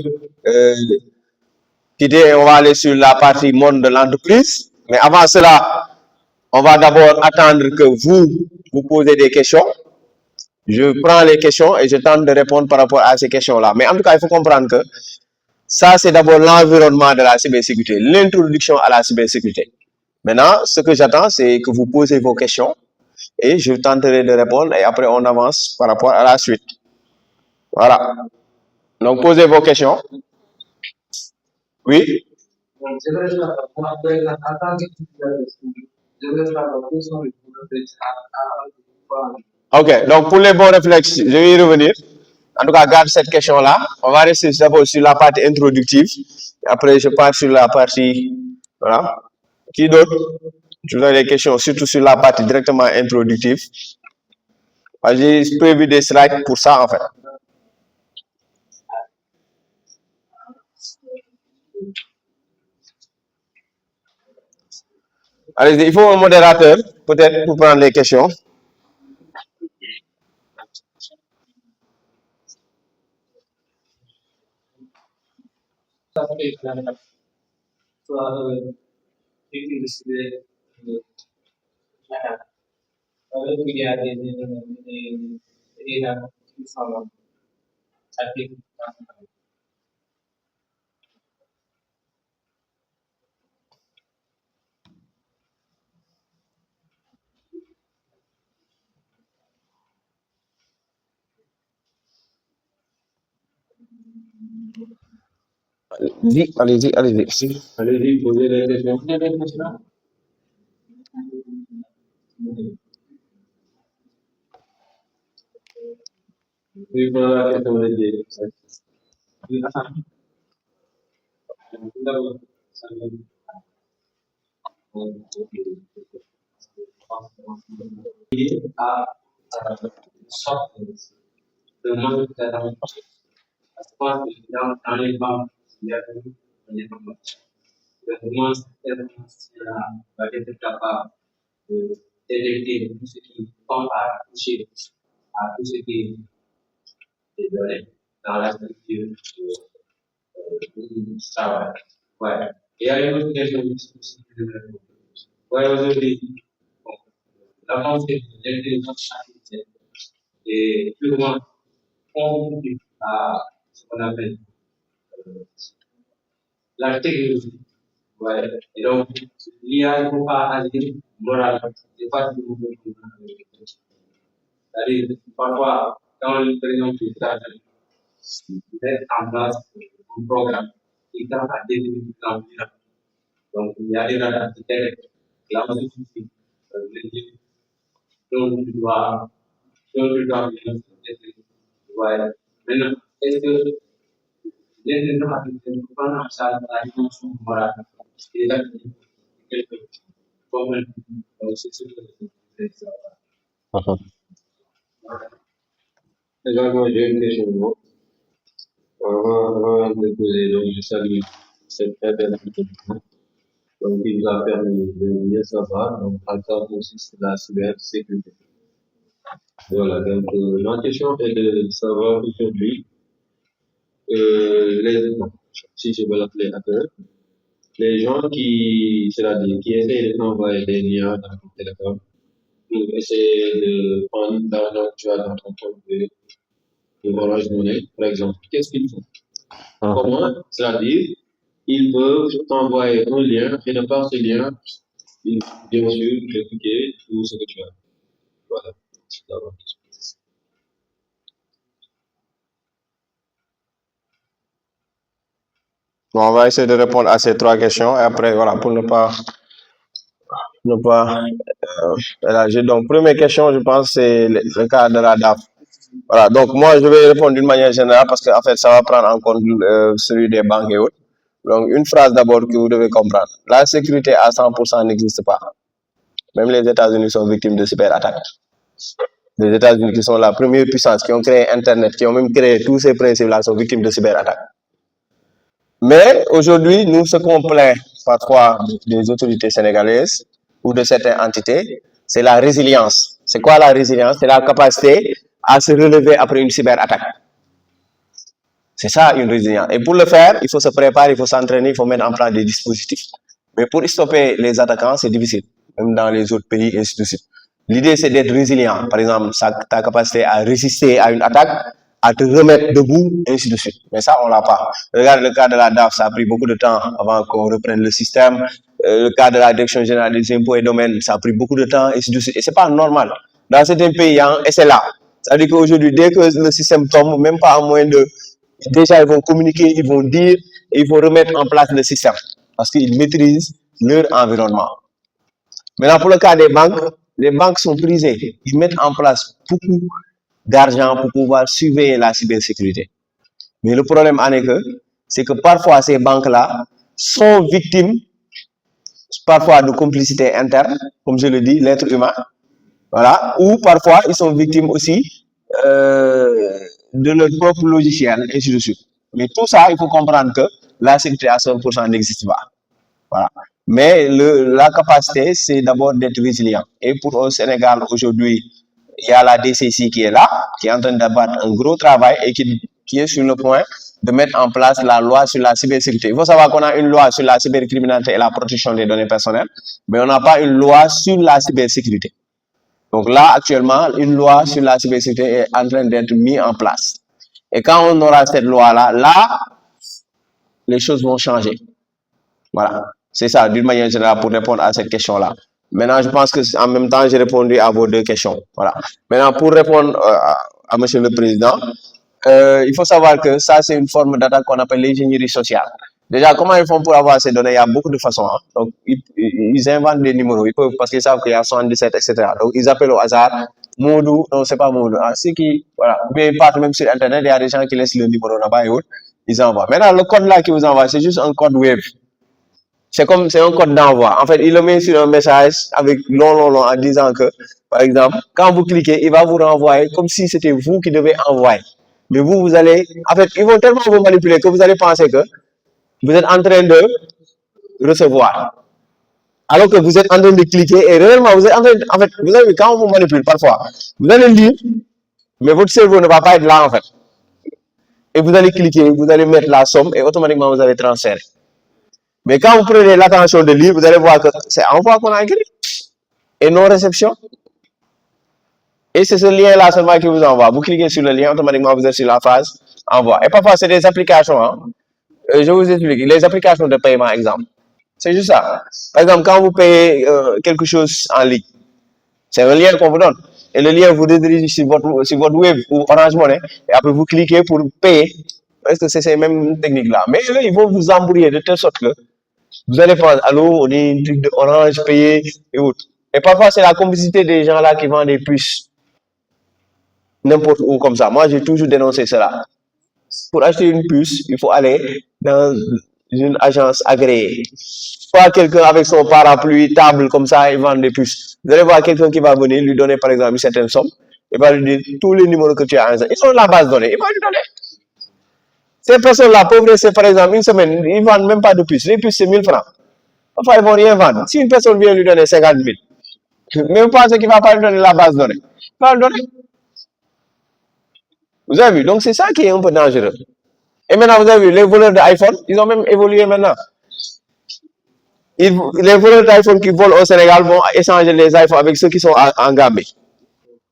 quitter et on va aller sur la partie monde de l'entreprise. Mais avant cela, on va d'abord attendre que vous posez des questions. Je prends les questions et je tente de répondre par rapport à ces questions-là. Mais en tout cas, il faut comprendre que ça, c'est d'abord l'environnement de la cybersécurité, l'introduction à la cybersécurité. Maintenant, ce que j'attends, c'est que vous posez vos questions et je tenterai de répondre et après, on avance par rapport à la suite. Voilà. Donc, posez vos questions. Oui? Ok, donc pour les bons réflexes, je vais y revenir. En tout cas, garde cette question-là. On va rester d'abord sur la partie introductive. Après, je pars sur la partie. Voilà. Qui d'autre? Je vous ai des questions, surtout sur la partie directement introductive. J'ai prévu des slides pour ça, en fait. Allez, il faut un modérateur, peut-être, pour prendre les questions. Allez-y, allez-y, allez-y. Allez-y, posez les questions. Oui, voilà la question de dans les banques, il y a des banques. Comment va être capable de détecter tout ce qui tend à toucher à tout ce qui est donné dans la structure du travail. Ouais. Et il y a une autre question aussi que je voulais répondre. Ouais, aujourd'hui, bon, l'avancée de l'intelligence artificielle est purement contributive à ce qu'on appelle la technologie. Ouais. Et donc, l'IA ne peut pas agir moralement. C'est pas ce que vous pouvez comprendre. C'est-à-dire, parfois, quand le président du États-Unis met en place un programme qui tend à définir l'environnement. Donc, il y a des radars qui détectent l'environnement. Donc, tu dois bien ouais. Maintenant, est-ce que les gens peuvent prendre en charge la dimension morale des actes comme donc, c'est ce que je veux dire. Déjà, moi, j'ai une question. Moi. Avant de poser, donc, je salue cette très belle introduction. Donc, qui nous a permis de mieux savoir, donc, à quoi consiste la cybersécurité. Voilà, donc, ma question est de savoir aujourd'hui, si je veux l'appeler hacker, les gens c'est-à-dire, qui essayent de t'envoyer des liens dans ton téléphone pour essayer de prendre l'argent que tu as dans ton compte de Orange Money, par exemple, qu'est-ce qu'ils font? Comment? C'est-à-dire, ils peuvent t'envoyer un lien et de par ce lien, bien sûr, répliquer tout ce que tu as. Voilà. Bon, on va essayer de répondre à ces trois questions et après, voilà, pour ne pas élargir. Donc, première question, je pense, c'est le cas de la DAF. Voilà, donc moi, je vais répondre d'une manière générale parce qu'en fait, ça va prendre en compte celui des banques et autres. Donc, une phrase d'abord que vous devez comprendre. La sécurité à 100% n'existe pas. Même les États-Unis sont victimes de cyberattaques. Les États-Unis, qui sont la première puissance, qui ont créé Internet, qui ont même créé tous ces principes-là, sont victimes de cyberattaques. Mais aujourd'hui, nous, ce qu'on plaint parfois des autorités sénégalaises ou de certaines entités, c'est la résilience. C'est quoi la résilience? C'est la capacité à se relever après une cyberattaque. C'est ça une résilience. Et pour le faire, il faut se préparer, il faut s'entraîner, il faut mettre en place des dispositifs. Mais pour stopper les attaquants, c'est difficile, même dans les autres pays, et ainsi de suite. L'idée, c'est d'être résilient. Par exemple, ta capacité à résister à une attaque, à te remettre debout, et ainsi de suite. Mais ça, on l'a pas. Regarde le cas de la DAF, ça a pris beaucoup de temps avant qu'on reprenne le système. Le cas de la Direction générale des impôts et domaines, ça a pris beaucoup de temps, et ainsi de suite. Et c'est pas normal. Dans certains pays, hein, et c'est là. C'est-à-dire qu'aujourd'hui, dès que le système tombe, même pas à moins de... Déjà, ils vont communiquer, ils vont dire, et ils vont remettre en place le système. Parce qu'ils maîtrisent leur environnement. Maintenant, pour le cas des banques, les banques sont prisées. Ils mettent en place beaucoup d'argent pour pouvoir surveiller la cybersécurité. Mais le problème en est que, c'est que parfois ces banques-là sont victimes, parfois de complicité interne, comme je le dis, l'être humain. Voilà. Ou parfois, ils sont victimes aussi de leur propre logiciel, et ainsi de suite. Mais tout ça, il faut comprendre que la sécurité à 100% n'existe pas. Voilà. Mais la capacité, c'est d'abord d'être résilient. Et pour le Sénégal, aujourd'hui, il y a la DCC qui est là, qui est en train d'abattre un gros travail et qui est sur le point de mettre en place la loi sur la cybersécurité. Il faut savoir qu'on a une loi sur la cybercriminalité et la protection des données personnelles, mais on n'a pas une loi sur la cybersécurité. Donc là, actuellement, une loi sur la cybersécurité est en train d'être mise en place. Et quand on aura cette loi-là, là, les choses vont changer. Voilà. C'est ça, d'une manière générale, pour répondre à cette question-là. Maintenant, je pense qu'en même temps, j'ai répondu à vos deux questions. Voilà. Maintenant, pour répondre à Monsieur le Président, il faut savoir que ça, c'est une forme d'attaque qu'on appelle l'ingénierie sociale. Déjà, comment ils font pour avoir ces données? Il y a beaucoup de façons. Hein. Donc, ils inventent des numéros. Ils peuvent, parce qu'ils savent qu'il y a 77, etc. Donc, ils appellent au hasard. Moudou, non, c'est pas Moudou. Hein. C'est qui, voilà. Mais ils partent même sur Internet, il y a des gens qui laissent le numéro là-bas et autres. Ils envoient. Maintenant, le code là qu'ils vous envoient, c'est juste un code web. C'est un code d'envoi. En fait, il le met sur un message avec long en disant que, par exemple, quand vous cliquez, il va vous renvoyer comme si c'était vous qui devez envoyer. Mais vous allez, en fait, ils vont tellement vous manipuler que vous allez penser que vous êtes en train de recevoir. Alors que vous êtes en train de cliquer et réellement, vous êtes en train de, en fait, vous avez, quand on vous manipule parfois, vous allez lire, mais votre cerveau ne va pas être là, en fait. Et vous allez cliquer, vous allez mettre la somme et automatiquement, vous allez transférer. Mais quand vous prenez l'attention de lire, vous allez voir que c'est envoi qu'on a écrit et non réception. Et c'est ce lien-là seulement qui vous envoie. Vous cliquez sur le lien, automatiquement vous êtes sur la phase envoi. Et parfois, c'est des applications. Hein. Je vous explique. Les applications de paiement, exemple. C'est juste ça. Par exemple, quand vous payez quelque chose en ligne, c'est un lien qu'on vous donne. Et le lien vous redirige sur votre web ou Orange Money. Et après, vous cliquez pour payer. Est-ce que c'est ces mêmes techniques-là? Mais eux, ils vont vous embrouiller de telle sorte que vous allez prendre, allô, on est une truc de Orange, payer et autres. Et parfois, c'est la complicité des gens là qui vendent des puces n'importe où comme ça. Moi, j'ai toujours dénoncé cela. Pour acheter une puce, il faut aller dans une agence agréée. Pas quelqu'un avec son parapluie, table comme ça, il vend des puces. Vous allez voir quelqu'un qui va venir lui donner par exemple une certaine somme. Il va lui dire tous les numéros que tu as. Ils ont la base de données. Il va lui donner. Ces personnes-là, pauvres, c'est par exemple une semaine, ils ne vendent même pas de puces. Les puces, c'est 1000 francs. Enfin, ils ne vont rien vendre. Si une personne vient lui donner 50 000, même pas ce qu'il ne va pas lui donner la base de données. Il va lui donner. Vous avez vu? Donc, c'est ça qui est un peu dangereux. Et maintenant, vous avez vu, les voleurs d'iPhone, ils ont même évolué maintenant. Les voleurs d'iPhone qui volent au Sénégal vont échanger les iPhones avec ceux qui sont en Gambie.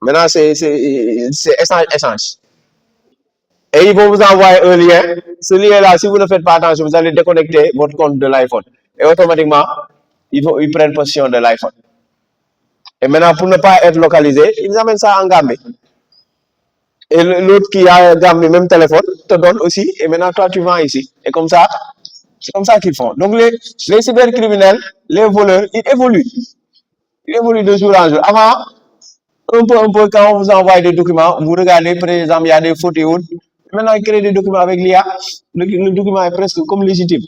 Maintenant, c'est échange. Et ils vont vous envoyer un lien. Ce lien-là, si vous ne faites pas attention, vous allez déconnecter votre compte de l'iPhone. Et automatiquement, ils prennent possession de l'iPhone. Et maintenant, pour ne pas être localisé, ils amènent ça en Gambie. Et l'autre qui a Gambie, même téléphone, te donne aussi. Et maintenant, toi, tu vends ici. Et comme ça, c'est comme ça qu'ils font. Donc, les cybercriminels, les voleurs, ils évoluent. Ils évoluent de jour en jour. Avant, un peu, quand on vous envoie des documents, vous regardez, par exemple, il y a des fautes et autres. Maintenant, ils créent des documents avec l'IA. Le document est presque comme légitime.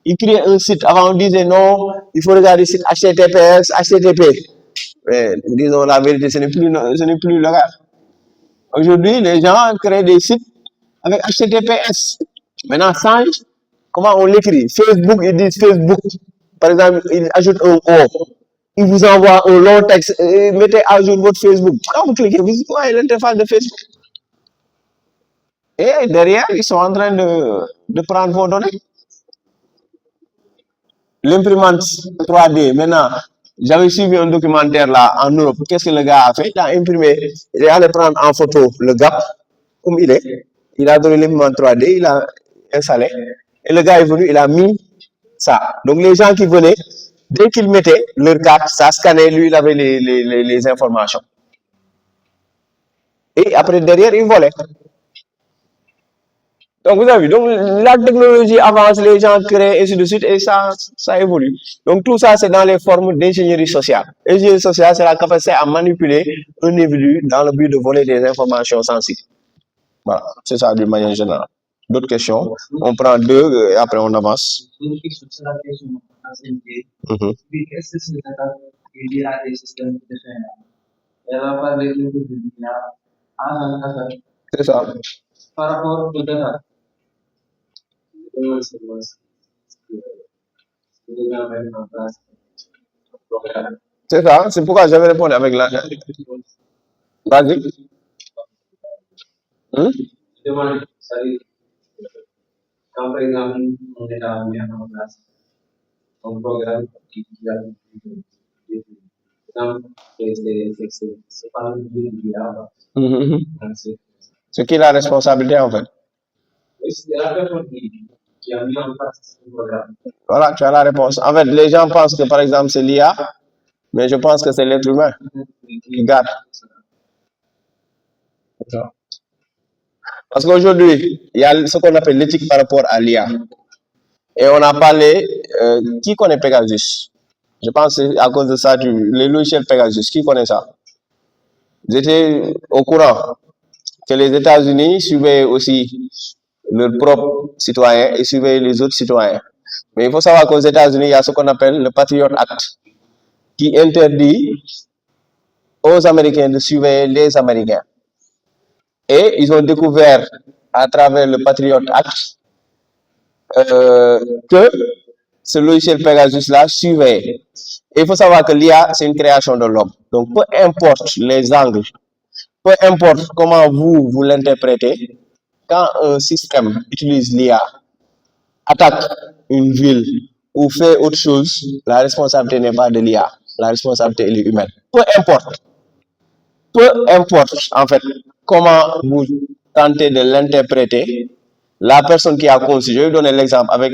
Ils créent un site. Avant, on disait non, il faut regarder le site HTTPS, HTTP. Mais disons la vérité, ce n'est plus le cas. Aujourd'hui, les gens créent des sites avec HTTPS. Maintenant, change comment on l'écrit. Facebook, ils disent Facebook. Par exemple, ils ajoutent un O. Ils vous envoient un long texte. Mettez à jour votre Facebook. Quand vous cliquez, vous voyez l'interface de Facebook. Et derrière, ils sont en train de prendre vos données. L'imprimante 3D, maintenant, j'avais suivi un documentaire là en Europe. Qu'est-ce que le gars a fait? Il a imprimé, il est allé prendre en photo le gap, comme il est. Il a donné l'imprimante 3D, il a installé. Et le gars est venu, il a mis ça. Donc les gens qui venaient, dès qu'ils mettaient leur carte, ça scannait, lui, il avait les informations. Et après, derrière, il volait. Donc, vous avez vu, donc la technologie avance, les gens créent, et ainsi de suite, et ça évolue. Donc, tout ça, c'est dans les formes d'ingénierie sociale. L'ingénierie sociale, c'est la capacité à manipuler un individu dans le but de voler des informations sensibles. Voilà, c'est ça d'une manière générale. D'autres questions? On prend deux et après on avance. C'est la question de l'ancienneté. Est-ce que c'est l'attaque liée à des systèmes de défense? Elle va parler de l'IA. C'est ça. Par rapport au data. C'est ça, c'est pourquoi j'avais répondu avec la. Vas-y. Je demande, quand par exemple, on est à en place, un programme qui a c'est pas le but de l'IA. C'est qui la responsabilité en fait? C'est la personne qui a mis en place ce programme. Voilà, tu as la réponse. En fait, les gens pensent que par exemple c'est l'IA, mais je pense que c'est l'être humain qui garde. Parce qu'aujourd'hui, il y a ce qu'on appelle l'éthique par rapport à l'IA. Et on a parlé, qui connaît Pegasus? Je pense que c'est à cause de ça, les logiciels Pegasus, qui connaît ça? Vous étiez au courant que les États-Unis suivaient aussi leurs propres citoyens et suivaient les autres citoyens. Mais il faut savoir qu'aux États-Unis, il y a ce qu'on appelle le Patriot Act, qui interdit aux Américains de suivre les Américains. Et ils ont découvert à travers le Patriot Act que ce logiciel Pegasus-là suivait. Et il faut savoir que l'IA, c'est une création de l'homme. Donc, peu importe les angles, peu importe comment vous l'interprétez, quand un système utilise l'IA, attaque une ville ou fait autre chose, la responsabilité n'est pas de l'IA. La responsabilité est humaine. Peu importe en fait comment vous tentez de l'interpréter, la personne qui a conçu, je vais vous donner l'exemple avec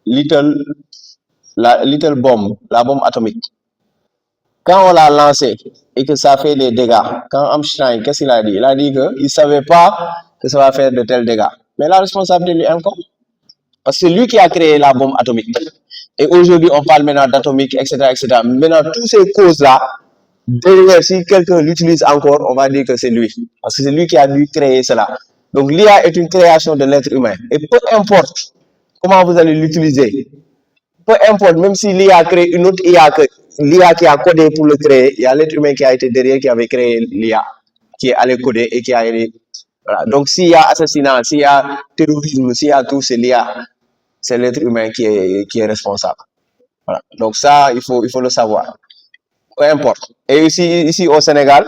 Little la little bomb, la bombe atomique. Quand on l'a lancé et que ça fait des dégâts, quand Einstein, qu'est-ce qu'il a dit? Il a dit qu'il ne savait pas que ça va faire de tels dégâts. Mais la responsabilité lui incombe. Parce que c'est lui qui a créé la bombe atomique. Et aujourd'hui, on parle maintenant d'atomique, etc., etc. Maintenant, toutes ces causes-là, derrière, si quelqu'un l'utilise encore, on va dire que c'est lui. Parce que c'est lui qui a dû créer cela. Donc, l'IA est une création de l'être humain. Et peu importe comment vous allez l'utiliser, peu importe, même si l'IA crée une autre IA que l'IA qui a codé pour le créer, il y a l'être humain qui a été derrière, qui avait créé l'IA, qui est allé coder et qui a été... Voilà. Donc, s'il y a assassinat, s'il y a terrorisme, s'il y a tout, c'est l'IA, c'est l'être humain qui est responsable. Voilà. Donc, ça, il faut le savoir. Peu importe. Et ici au Sénégal,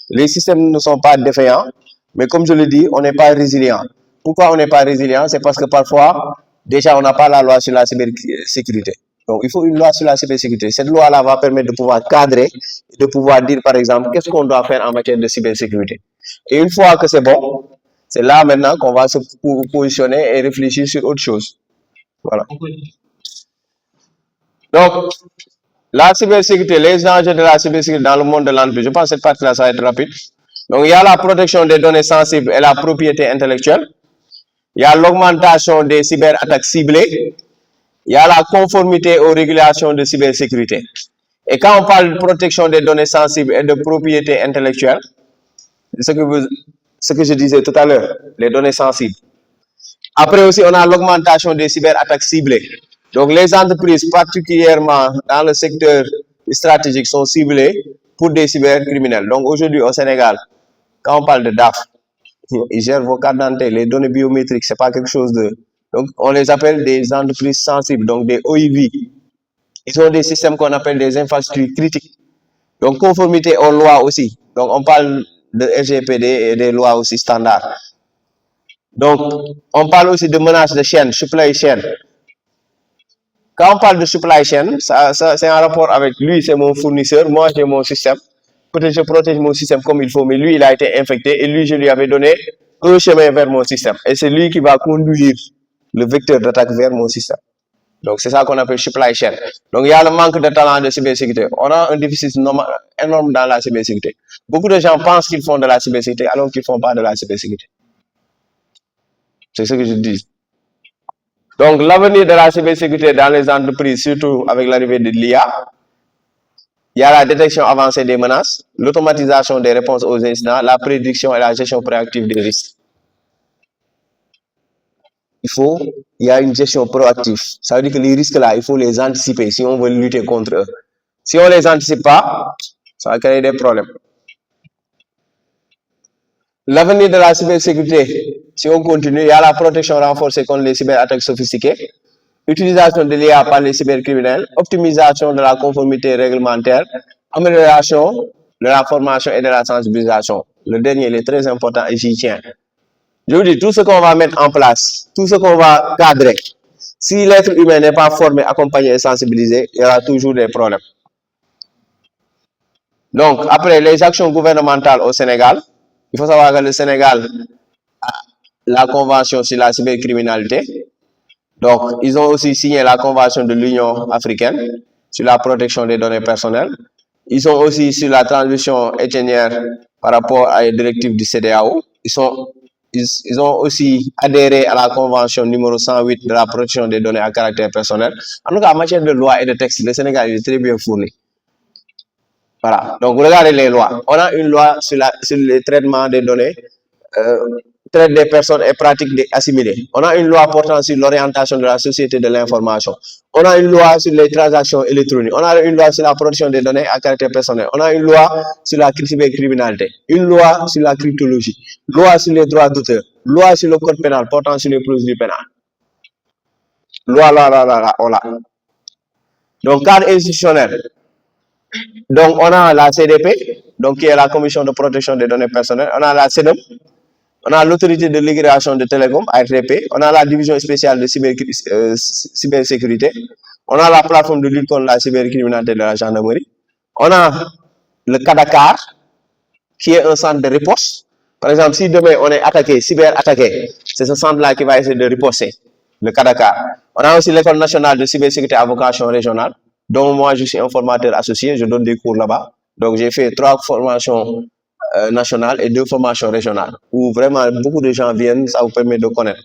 les systèmes ne sont pas défaillants, mais comme je le dis, on n'est pas résilient. Pourquoi on n'est pas résilient? C'est parce que parfois, déjà, on n'a pas la loi sur la cybersécurité. Donc, il faut une loi sur la cybersécurité. Cette loi-là va permettre de pouvoir cadrer, de pouvoir dire, par exemple, qu'est-ce qu'on doit faire en matière de cybersécurité. Et une fois que c'est bon, c'est là maintenant qu'on va se positionner et réfléchir sur autre chose. Voilà. Donc, la cybersécurité, les enjeux de la cybersécurité dans le monde de l'entreprise, je pense que cette partie-là, ça va être rapide. Donc, il y a la protection des données sensibles et la propriété intellectuelle. Il y a l'augmentation des cyberattaques ciblées. Il y a la conformité aux régulations de cybersécurité. Et quand on parle de protection des données sensibles et de propriété intellectuelle, c'est ce que je disais tout à l'heure, les données sensibles. Après aussi, on a l'augmentation des cyberattaques ciblées. Donc, les entreprises, particulièrement dans le secteur stratégique, sont ciblées pour des cybercriminels. Donc, aujourd'hui, au Sénégal, quand on parle de DAF, ils gèrent vos cartes d'identité, les données biométriques, c'est pas quelque chose de... Donc, on les appelle des entreprises sensibles, donc des OIV. Ils ont des systèmes qu'on appelle des infrastructures critiques. Donc, conformité aux lois aussi. Donc, on parle de RGPD et des lois aussi standards. Donc, on parle aussi de menaces de chaîne, supply chain. Quand on parle de supply chain, ça c'est un rapport avec lui, c'est mon fournisseur, moi j'ai mon système. Peut-être je protège mon système comme il faut, mais lui, il a été infecté et lui, je lui avais donné un chemin vers mon système. Et c'est lui qui va conduire le vecteur d'attaque vers mon système. Donc, c'est ça qu'on appelle supply chain. Donc, il y a le manque de talent de cybersécurité. On a un déficit énorme dans la cybersécurité. Beaucoup de gens pensent qu'ils font de la cybersécurité alors qu'ils ne font pas de la cybersécurité. C'est ce que je dis. Donc, l'avenir de la cybersécurité dans les entreprises, surtout avec l'arrivée de l'IA, il y a la détection avancée des menaces, l'automatisation des réponses aux incidents, la prédiction et la gestion proactive des risques. Il y a une gestion proactive. Ça veut dire que les risques-là, il faut les anticiper si on veut lutter contre eux. Si on ne les anticipe pas, ça va créer des problèmes. L'avenir de la cybersécurité, si on continue, il y a la protection renforcée contre les cyberattaques sophistiquées, utilisation de l'IA par les cybercriminels, optimisation de la conformité réglementaire, amélioration de la formation et de la sensibilisation. Le dernier, il est très important et j'y tiens. Je vous dis, tout ce qu'on va mettre en place, tout ce qu'on va cadrer, si l'être humain n'est pas formé, accompagné et sensibilisé, il y aura toujours des problèmes. Donc, après les actions gouvernementales au Sénégal, il faut savoir que le Sénégal a la convention sur la cybercriminalité. Donc, ils ont aussi signé la convention de l'Union africaine sur la protection des données personnelles. Ils sont aussi sur la transition éthénière par rapport à les directives du CEDEAO. Ils ont aussi adhéré à la convention numéro 108 de la protection des données à caractère personnel. En tout cas, en matière de loi et de texte, le Sénégal est très bien fourni. Voilà. Donc, regardez les lois. On a une loi sur le traitement des données, traite des personnes et pratiques assimilées. On a une loi portant sur l'orientation de la société de l'information. On a une loi sur les transactions électroniques. On a une loi sur la protection des données à caractère personnel. On a une loi sur la cybercriminalité. Une loi sur la cryptologie. Loi sur les droits d'auteur. Loi sur le code pénal portant sur les procédures pénales. Loi là. Donc, cadre institutionnel. Donc, on a la CDP, donc qui est la Commission de protection des données personnelles. On a la CEDOM. On a l'autorité de régulation de télécom, ARTP. On a la division spéciale de cybersécurité. On a la plateforme de lutte contre la cybercriminalité de la gendarmerie. On a le CADACAR, qui est un centre de riposte. Par exemple, si demain on est attaqué, cyberattaqué, c'est ce centre-là qui va essayer de riposter, le CADACAR. On a aussi l'École nationale de cybersécurité à vocation régionale, dont moi je suis un formateur associé, je donne des cours là-bas. Donc j'ai fait 3 formations nationales et 2 formations régionales, où vraiment beaucoup de gens viennent, ça vous permet de connaître.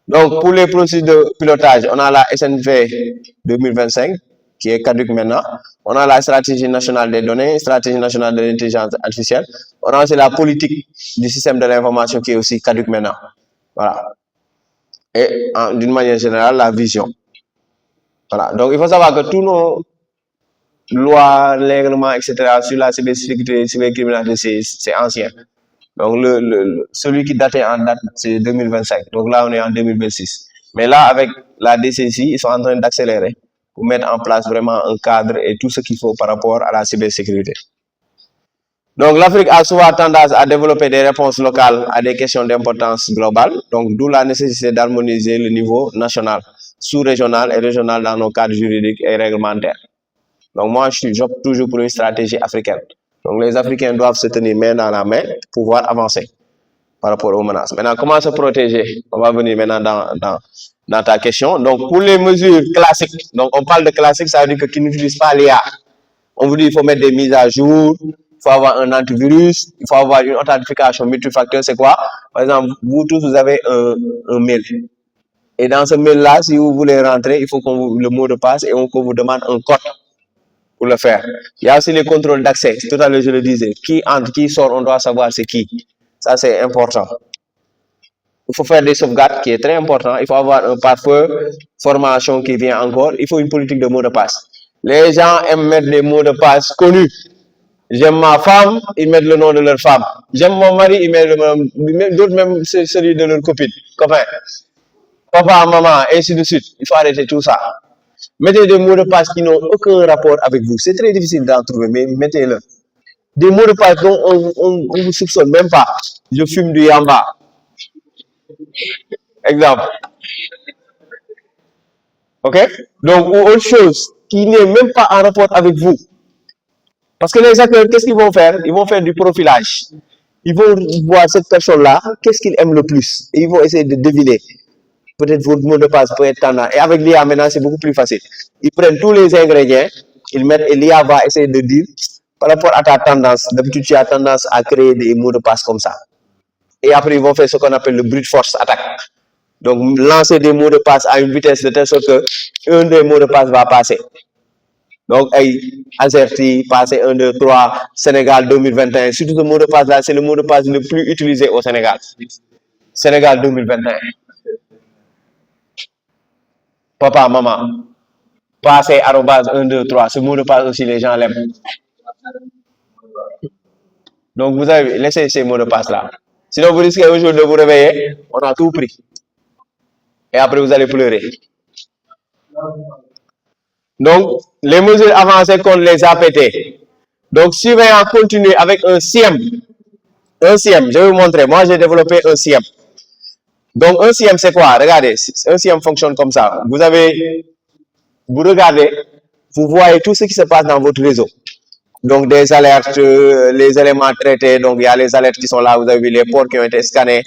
Donc pour les processus de pilotage, on a la SNV 2025, qui est caduque maintenant. On a la stratégie nationale des données, stratégie nationale de l'intelligence artificielle. On a aussi la politique du système de l'information qui est aussi caduque maintenant. Voilà. Et d'une manière générale, la vision. Voilà. Donc il faut savoir que tous nos lois, règlements, etc. sur la cybersécurité, cybercriminalité, c'est ancien. Donc celui qui datait en date, c'est 2025. Donc là, on est en 2026. Mais là, avec la DCCI, ils sont en train d'accélérer pour mettre en place vraiment un cadre et tout ce qu'il faut par rapport à la cybersécurité. Donc l'Afrique a souvent tendance à développer des réponses locales à des questions d'importance globale. Donc d'où la nécessité d'harmoniser le niveau national, sous-régional et régional dans nos cadres juridiques et réglementaires. Donc moi, j'opte toujours pour une stratégie africaine. Donc les Africains doivent se tenir main dans la main pour pouvoir avancer par rapport aux menaces. Maintenant, comment se protéger? On va venir maintenant dans ta question. Donc pour les mesures classiques, donc on parle de classiques, ça veut dire qu'ils n'utilisent pas l'IA. On vous dit qu'il faut mettre des mises à jour, il faut avoir un antivirus, il faut avoir une authentification multifacteur. C'est quoi? Par exemple, vous tous, vous avez un mail. Et dans ce mail-là, si vous voulez rentrer, il faut qu'on vous le mot de passe et qu'on vous demande un code pour le faire. Il y a aussi les contrôles d'accès. Tout à l'heure, je le disais. Qui entre, qui sort, on doit savoir c'est qui. Ça, c'est important. Il faut faire des sauvegardes, qui est très important. Il faut avoir un parfum, formation qui vient encore. Il faut une politique de mot de passe. Les gens aiment mettre des mots de passe connus. J'aime ma femme, ils mettent le nom de leur femme. J'aime mon mari, ils mettent d'autres même celui de leur copine, copain. Papa, maman, et ainsi de suite. Il faut arrêter tout ça. Mettez des mots de passe qui n'ont aucun rapport avec vous. C'est très difficile d'en trouver, mais mettez-le. Des mots de passe dont on ne vous soupçonne même pas. Je fume du yamba. Exemple. OK? Donc, ou autre chose qui n'est même pas en rapport avec vous. Parce que les acteurs, qu'est-ce qu'ils vont faire? Ils vont faire du profilage. Ils vont voir cette personne-là, qu'est-ce qu'il aime le plus. Et ils vont essayer de deviner. Peut-être votre mot de passe peut être tendance. Et avec l'IA, maintenant, c'est beaucoup plus facile. Ils prennent tous les ingrédients, ils mettent, et l'IA va essayer de dire, par rapport à ta tendance, d'habitude, tu as tendance à créer des mots de passe comme ça. Et après, ils vont faire ce qu'on appelle le brute force attaque. Donc, lancer des mots de passe à une vitesse de telle sorte qu'un des mots de passe va passer. Donc, Azerty, passer 1, 2, 3, Sénégal 2021. Surtout ce mot de passe là, c'est le mot de passe le plus utilisé au Sénégal. Sénégal 2021. Papa, maman. Passer arrobase 1, 2, 3. Ce mot de passe aussi, les gens l'aiment. Donc, vous avez laissé ces mots de passe là. Sinon, vous risquez un jour de vous réveiller, on a tout pris. Et après, vous allez pleurer. Donc, les mesures avancées contre les APT. Donc, surveillant continue avec un SIEM. Un SIEM, je vais vous montrer. Moi, j'ai développé un SIEM. Donc, un SIEM, c'est quoi? Regardez, un SIEM fonctionne comme ça. Vous regardez, vous voyez tout ce qui se passe dans votre réseau. Donc, des alertes, les éléments traités. Donc, il y a les alertes qui sont là. Vous avez vu les ports qui ont été scannés.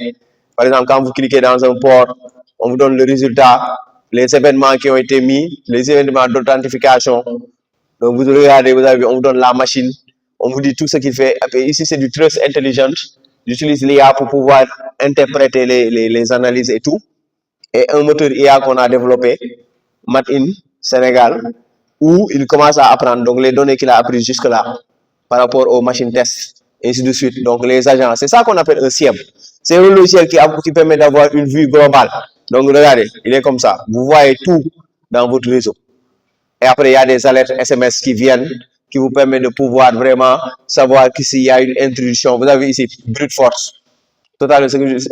Par exemple, quand vous cliquez dans un port, on vous donne le résultat, les événements qui ont été mis, les événements d'authentification. Donc, vous regardez, vous avez vu, on vous donne la machine, on vous dit tout ce qu'il fait. Et ici, c'est du Trust Intelligent. J'utilise l'IA pour pouvoir interpréter les analyses et tout. Et un moteur IA qu'on a développé, Matin Sénégal, où il commence à apprendre donc les données qu'il a apprises jusque-là par rapport aux machines tests, et ainsi de suite. Donc, les agents, c'est ça qu'on appelle un SIEM. C'est un logiciel qui permet d'avoir une vue globale. Donc, regardez, il est comme ça. Vous voyez tout dans votre réseau. Et après, il y a des alertes SMS qui viennent, qui vous permettent de pouvoir vraiment savoir qu'ici, il y a une intrusion. Vous avez ici, brute force. Total,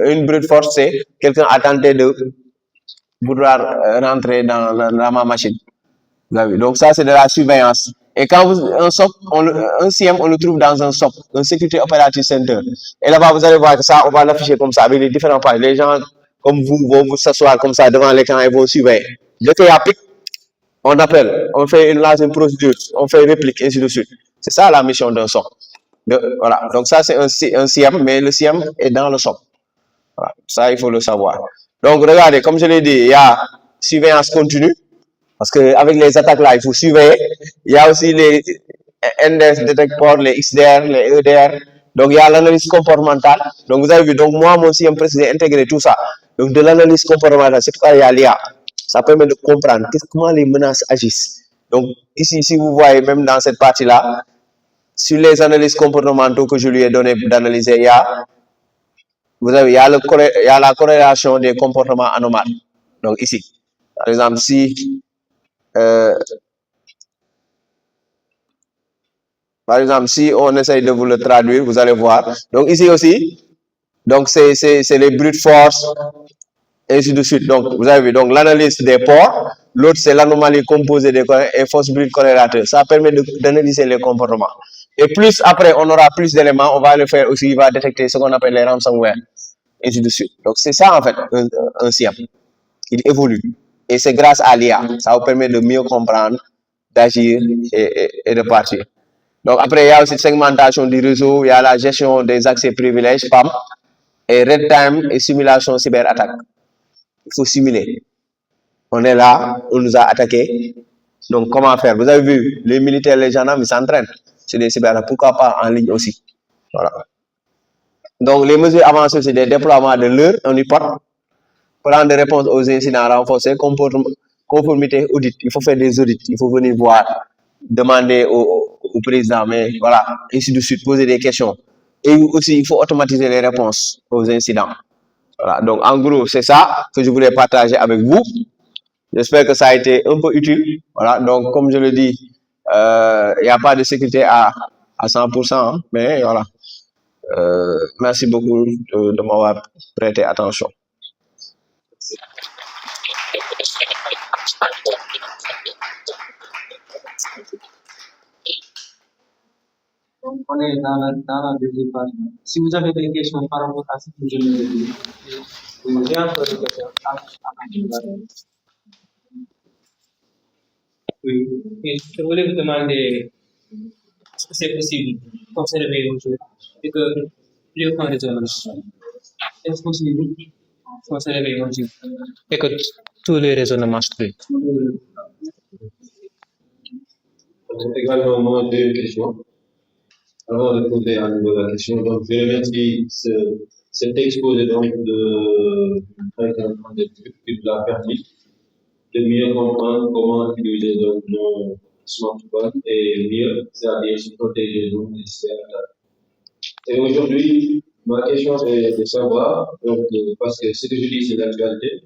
une brute force, c'est quelqu'un a tenté de vouloir rentrer dans ma machine. Donc, ça, c'est de la surveillance. Et quand un SOC, un CIEM, on le trouve dans un SOC, un Security Operations Center. Et là-bas, vous allez voir que ça, on va l'afficher comme ça, avec les différents pages. Les gens, comme vous, vont vous s'asseoir comme ça devant l'écran et vont surveiller. Dès qu'il y a pic, on appelle, on fait une procédure, on fait une réplique, ainsi de suite. C'est ça la mission d'un SOC. Voilà. Donc, ça, c'est un CIEM, mais le CIEM est dans le SOC. Voilà. Ça, il faut le savoir. Donc, regardez, comme je l'ai dit, il y a surveillance continue, parce qu'avec les attaques là, il faut surveiller. Il y a aussi les NDS détecteurs, les XDR, les EDR. Donc, il y a l'analyse comportementale. Donc, vous avez vu, donc moi aussi, j'ai intégré tout ça. Donc, de l'analyse comportementale, c'est pourquoi il y a l'IA. Ça permet de comprendre comment les menaces agissent. Donc, ici, si vous voyez, même dans cette partie-là, sur les analyses comportementales que je lui ai donné d'analyser, il y a la corrélation des comportements anomales. Donc, ici, par exemple, si on essaye de vous le traduire, vous allez voir. Donc, ici aussi, donc c'est les brute force, et ainsi de suite. Donc, vous avez vu, donc l'analyse des ports, l'autre c'est l'anomalie composée des et fausse brute corrélateurs. Ça permet d'analyser les comportements. Et plus après, on aura plus d'éléments, on va le faire aussi, il va détecter ce qu'on appelle les ransomware, et ainsi de suite. Donc, c'est ça en fait, un SIEM. Il évolue. Et c'est grâce à l'IA. Ça vous permet de mieux comprendre, d'agir et de partir. Donc, après, il y a aussi segmentation du réseau, il y a la gestion des accès privilèges, PAM, et red time et simulation cyberattaque. Il faut simuler. On est là, on nous a attaqué. Donc, comment faire? Vous avez vu, les militaires, les gendarmes, ils s'entraînent. C'est des cyberattaques. Pourquoi pas en ligne aussi? Voilà. Donc, les mesures avancées, c'est des déploiements de l'heure, on y porte. Plan de réponse aux incidents renforcés, conformité, audit. Il faut faire des audits, il faut venir voir, demander au président, mais voilà, ainsi de suite, poser des questions. Et aussi, il faut automatiser les réponses aux incidents. Voilà, donc en gros, c'est ça que je voulais partager avec vous. J'espère que ça a été un peu utile. Voilà, donc comme je le dis, il n'y a pas de sécurité à 100%, hein, mais voilà. Merci beaucoup de m'avoir prêté attention. On est dans la deuxième page. Si vous avez des questions par rapport à ce que je viens de dire, j'ai encore des questions. Oui, et je voulais vous demander est-ce que c'est possible d'observer aujourd'hui et que les points de résonance est-ce possible d'observer aujourd'hui et que tous les raisonnements marchent plus. Également, moi, j'ai une question. Avant de poser à nouveau la question, donc je remercie cet exposé donc de qui l'a permis de mieux comprendre comment utiliser donc nos smartphones et mieux, c'est-à-dire se protéger donc des cyberattaques. Et aujourd'hui, ma question est de savoir, donc, parce que ce que je dis, c'est l'actualité,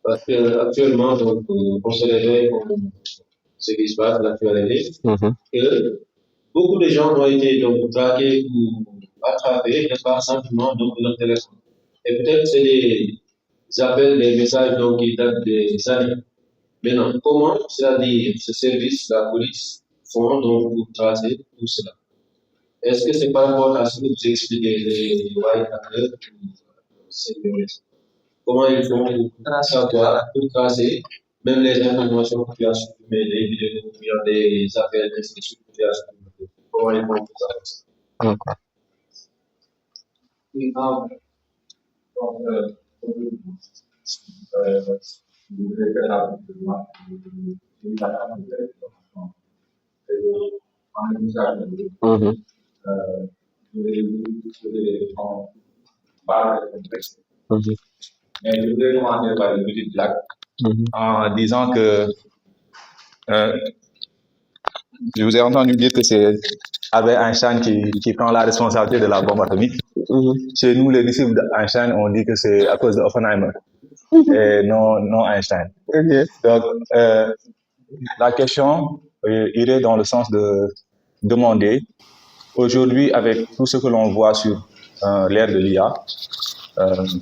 parce qu'actuellement, donc, on se réveille comme ce qui se passe, l'actualité, que beaucoup de gens ont été donc traqués ou attrapés par simplement donc leur téléphone. Et peut-être c'est des appels, des messages donc qui datent des années. Maintenant, comment, c'est-à-dire ce service, la police, font donc pour tracer tout cela? Est-ce que c'est par rapport à ce que vous expliquez, les white hackers comment ils font pour savoir, pour tracer même les informations que tu as supprimées, les vidéos, des appels, des choses que tu as supprimées? Comment ils font pour ça? Oui, Mais je voudrais commencer par une petite blague en disant que je vous ai entendu dire que c'est Albert Einstein qui prend la responsabilité de la bombe atomique. Chez nous, les disciples d'Einstein, on dit que c'est à cause d'Oppenheimer et non Einstein. Donc, la question irait dans le sens de demander, aujourd'hui, avec tout ce que l'on voit sur l'ère de l'IA,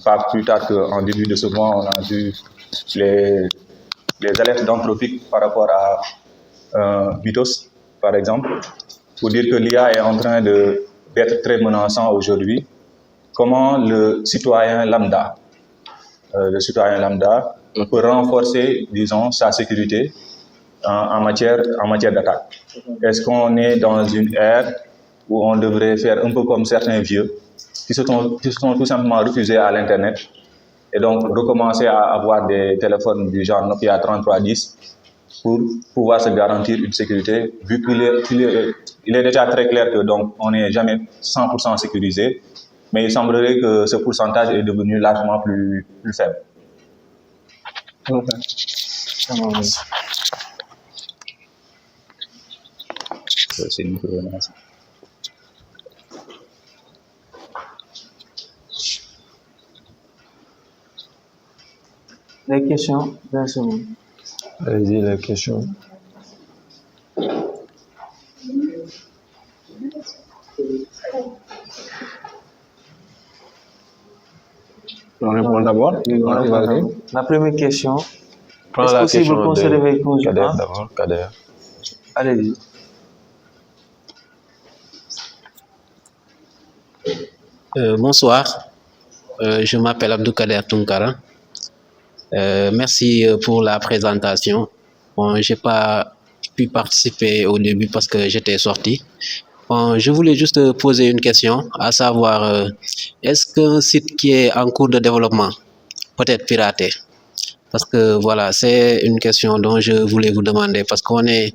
pas plus tard qu'en début de ce mois, on a vu les alertes d'Anthropic par rapport à Mythos, par exemple, pour dire que l'IA est en train d'être très menaçant aujourd'hui. Comment le citoyen lambda peut renforcer, disons, sa sécurité en matière d'attaque? Est-ce qu'on est dans une ère où on devrait faire un peu comme certains vieux qui se sont tout simplement refusés à l'Internet et donc recommencer à avoir des téléphones du genre Nokia 3310 pour pouvoir se garantir une sécurité, vu qu'il est déjà très clair que donc on n'est jamais 100% sécurisé, mais il semblerait que ce pourcentage est devenu largement plus faible. C'est une menace. Les questions, bien sûr. Allez-y, la question. On répond d'abord. La première question. Prends Est-ce la possible question qu'on se réveille de Kader conjointement? d'abord. Kader. Allez-y. Bonsoir, je m'appelle Abdoukader Tunkara. Merci pour la présentation. Bon, j'ai pas pu participer au début parce que j'étais sorti. Bon, je voulais juste poser une question, à savoir, est-ce qu'un site qui est en cours de développement peut être piraté? Parce que voilà, c'est une question dont je voulais vous demander, parce qu'on est